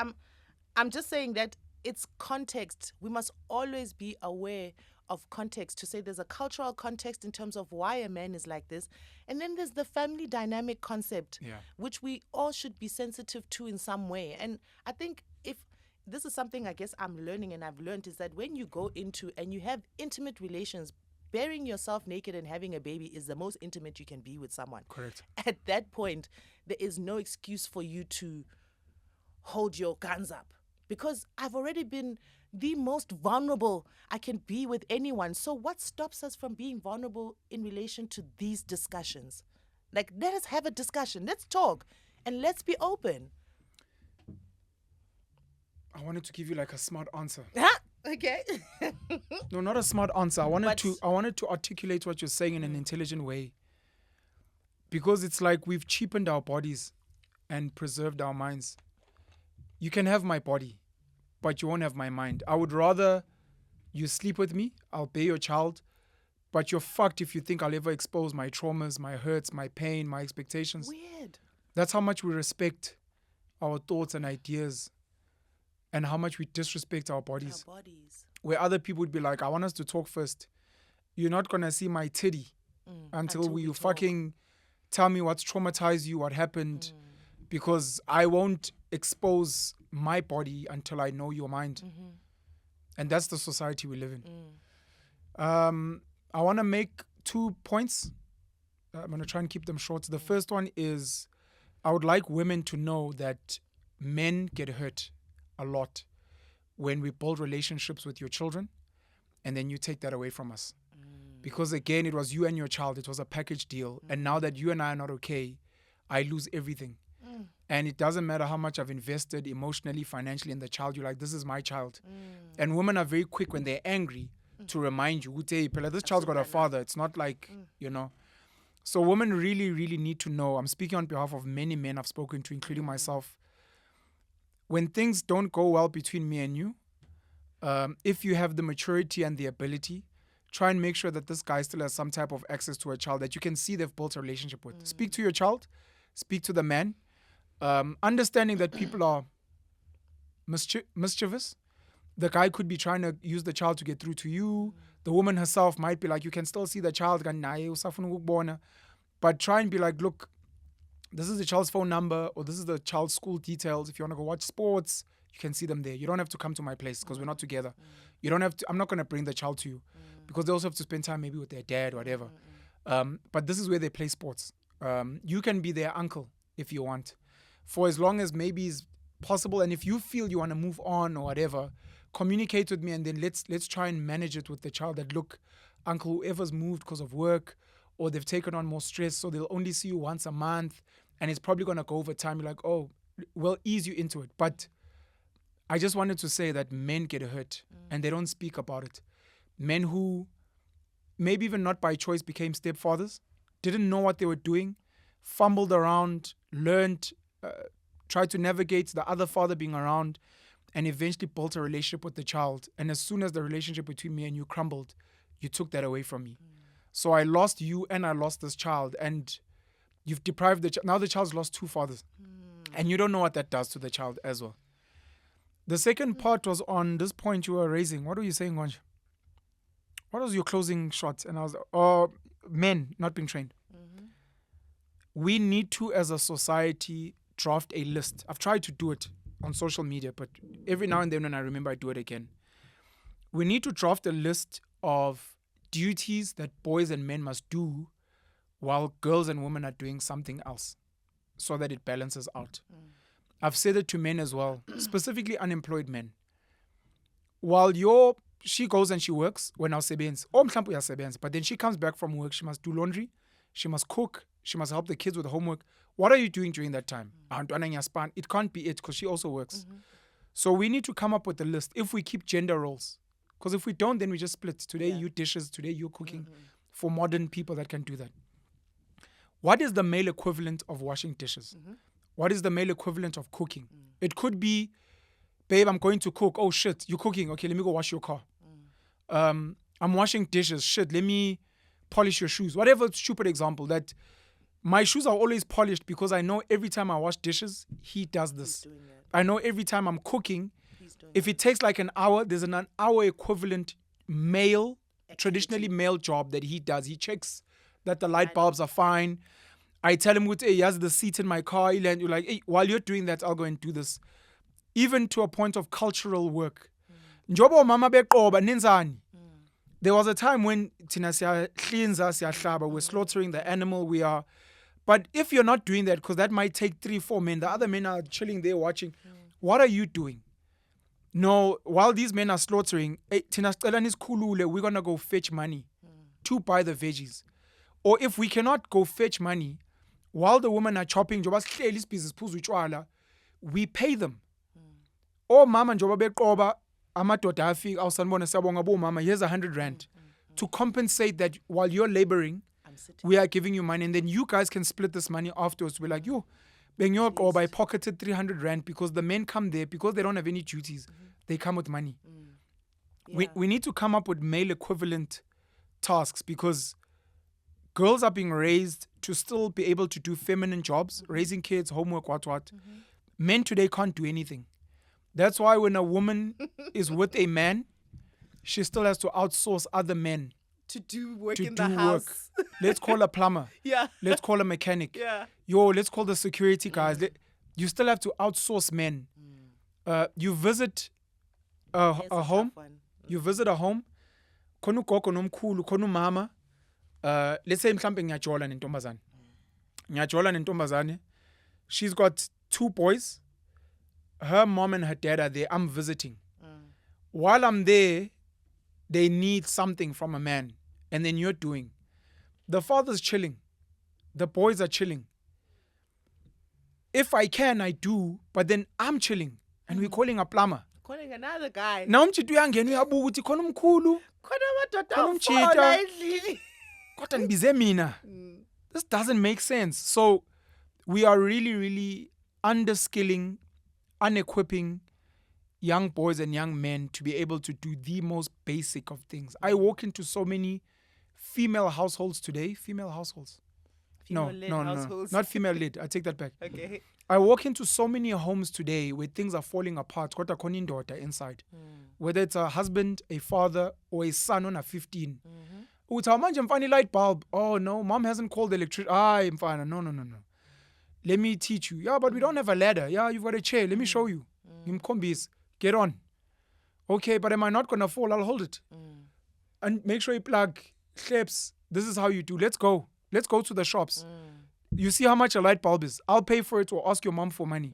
I'm just saying that it's context. We must always be aware of context, to say there's a cultural context in terms of why a man is like this. And then there's the family dynamic concept, which we all should be sensitive to in some way. And I think if this is something I guess I'm learning and I've learned, is that when you go into and you have intimate relations, burying yourself naked and having a baby is the most intimate you can be with someone. Correct. At that point, there is no excuse for you to hold your guns up, because I've already been the most vulnerable I can be with anyone. So what stops us from being vulnerable in relation to these discussions? Like, let us have a discussion. Let's talk and let's be open. I wanted to give you like a smart answer. Okay. No, not a smart answer. I wanted to articulate what you're saying in an intelligent way. Because it's like we've cheapened our bodies and preserved our minds. You can have my body, but you won't have my mind. I would rather you sleep with me, I'll bear your child, but you're fucked if you think I'll ever expose my traumas, my hurts, my pain, my expectations. Weird. That's how much we respect our thoughts and ideas, and how much we disrespect our bodies. Where other people would be like, I want us to talk first. You're not going to see my titty until you fucking tell me what's traumatized you, what happened, because I won't expose my body until I know your mind. And that's the society we live in. I want to make 2 points. I'm going to try and keep them short. The first one is, I would like women to know that men get hurt a lot when we build relationships with your children and then you take that away from us. Because again, it was you and your child. It was a package deal. And now that you and I are not okay, I lose everything. And it doesn't matter how much I've invested emotionally, financially in the child. You're like, this is my child. And women are very quick when they're angry to remind you, hey, this child's got a father. It's not like, you know. So women really, really need to know. I'm speaking on behalf of many men I've spoken to, including myself. When things don't go well between me and you, if you have the maturity and the ability try and make sure that this guy still has some type of access to a child that you can see they've built a relationship with. Speak to your child, speak to the man, understanding that people are mischievous. The guy could be trying to use the child to get through to you. The woman herself might be like, you can still see the child, but try and be like, look, this is the child's phone number, or this is the child's school details. If you want to go watch sports, you can see them there. You don't have to come to my place because we're not together. You don't have to, I'm not going to bring the child to you because they also have to spend time maybe with their dad or whatever. But this is where they play sports. You can be their uncle if you want, for as long as maybe it's possible. And if you feel you want to move on or whatever, communicate with me, and then let's try and manage it with the child. That, look, uncle, whoever's moved because of work, or they've taken on more stress, so they'll only see you once a month, and it's probably going to go over time. You're like, oh, we'll ease you into it. But I just wanted to say that men get hurt and they don't speak about it. Men who maybe even not by choice became stepfathers, didn't know what they were doing, fumbled around, learned, tried to navigate the other father being around, and eventually built a relationship with the child. And as soon as the relationship between me and you crumbled, you took that away from me. So I lost you and I lost this child, and you've deprived the child. Now the child's lost two fathers. And you don't know what that does to the child as well. The second part was on this point you were raising. What were you saying, Wanja? What was your closing shot? And I was, men not being trained. We need to, as a society, draft a list. I've tried to do it on social media, but every now and then when I remember, I do it again. We need to draft a list of duties that boys and men must do while girls and women are doing something else, so that it balances out. I've said it to men as well, specifically unemployed men. While she goes and she works when sebenzi, but then she comes back from work, she must do laundry, she must cook, she must help the kids with homework. What are you doing during that time? It can't be it, because she also works. So we need to come up with a list if we keep gender roles. Because if we don't, then we just split. Today you dishes, today you're cooking, for modern people that can do that. What is the male equivalent of washing dishes? What is the male equivalent of cooking? It could be, babe, I'm going to cook. Oh, shit, you're cooking. Okay, let me go wash your car. I'm washing dishes. Shit, let me polish your shoes. Whatever stupid example. That my shoes are always polished because I know every time I wash dishes, he does this. I know every time I'm cooking, if it takes like an hour, there's an hour equivalent male, traditionally male job that he does. He checks that the light bulbs are fine. I tell him, hey, he has the seat in my car. And you're like, hey, while you're doing that, I'll go and do this. Even to a point of cultural work. Njobo mama beqoba nenzani. There was a time when we're slaughtering the animal. But if you're not doing that, because that might take 3-4 men, the other men are chilling there watching. What are you doing? No, while these men are slaughtering, we're going to go fetch money to buy the veggies. Or if we cannot go fetch money, while the women are chopping, we pay them. Oh, mama, here's 100 rand. To compensate that while you're laboring, we are giving you money, and then you guys can split this money afterwards. We're like, I pocketed 300 rand because the men come there because they don't have any duties. They come with money. We need to come up with male equivalent tasks, because girls are being raised to still be able to do feminine jobs, raising kids, homework, what. Men today can't do anything. That's why when a woman is with a man, she still has to outsource other men to do work in the house. Let's call a plumber. Let's call a mechanic. Let's call the security guys. You still have to outsource men. You visit a home. You visit a home. Khona ugogo nomkhulu, khona umama. Let's say mhlambe ngiyajola nentombazane. Ngiyajola nentombazane. She's got 2 boys. Her mom and her dad are there. I'm visiting. While I'm there, they need something from a man. And then you're doing. The father's chilling. The boys are chilling. If I can, I do. But then I'm chilling. And we're calling a plumber. Calling another guy. Now umchitu uyangena uyabuka uthi khona umkhulu. Khona amadoda afona endlini. Kodwa nibize mina. This doesn't make sense. So we are really, really underskilling, unequipping young boys and young men to be able to do the most basic of things. I walk into so many female households today. Female households. Female-led households. Not female-led. I take that back. Okay. I walk into so many homes today where things are falling apart. Got a konin daughter inside. Whether it's a husband, a father, or a son on a 15. Uthi manje mfana light bulb. Oh no, mom hasn't called the electrician. Mfana. No. Let me teach you. Yeah, but we don't have a ladder. Yeah, you've got a chair. Let me show you. Get on. Okay, but am I not gonna fall? I'll hold it. And make sure you plug clips. This is how you do. Let's go to the shops. You see how much a light bulb is. I'll pay for it or ask your mom for money.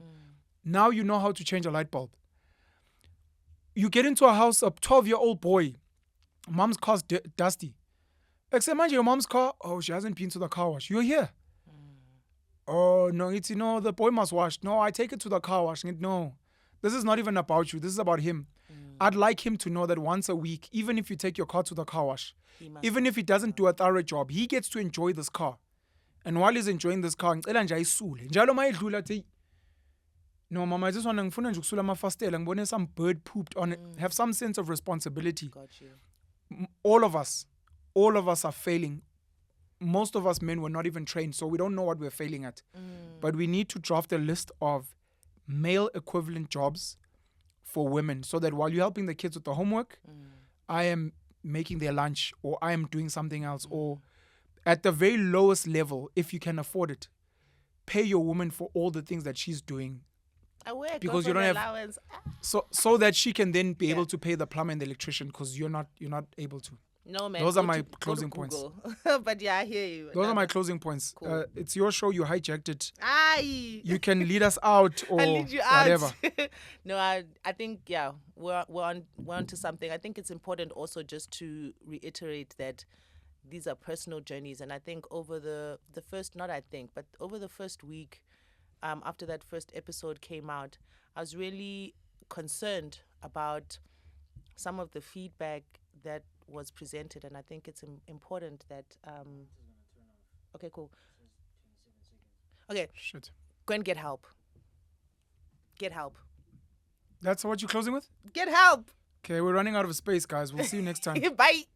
Now you know how to change a light bulb. You get into a house, a 12-year-old boy. Mom's car's dusty. Except mind your mom's car. Oh, she hasn't been to the car wash. You're here. Oh, no, the boy must wash. No, I take it to the car wash. No, this is not even about you. This is about him. I'd like him to know that once a week, even if you take your car to the car wash, even if he doesn't do a thorough job, he gets to enjoy this car. And while he's enjoying this car, no, mama, I just want to ngifuna nje some bird pooped on it. Have some sense of responsibility. Got you. All of us are failing. Most of us men were not even trained, so we don't know what we're failing at. But we need to draft a list of male equivalent jobs for women so that while you're helping the kids with the homework, I am making their lunch or I am doing something else. Or at the very lowest level, if you can afford it, pay your woman for all the things that she's doing. Because you don't have allowance. So that she can then be able to pay the plumber and the electrician because you're not able to. No, man. Those are my closing points. But yeah, I hear you. Those are my closing points. Cool. It's your show. You hijacked it. Aye. You can lead us out or I'll lead you out. whatever. No, I think, yeah, we're on to something. I think it's important also just to reiterate that these are personal journeys. And I think over the first week, after that first episode came out, I was really concerned about some of the feedback that was presented, and I think it's important that okay, cool. Okay, shit. Go and get help. That's what you're closing with? Get help. Okay, we're running out of space, guys. We'll see you next time. Bye.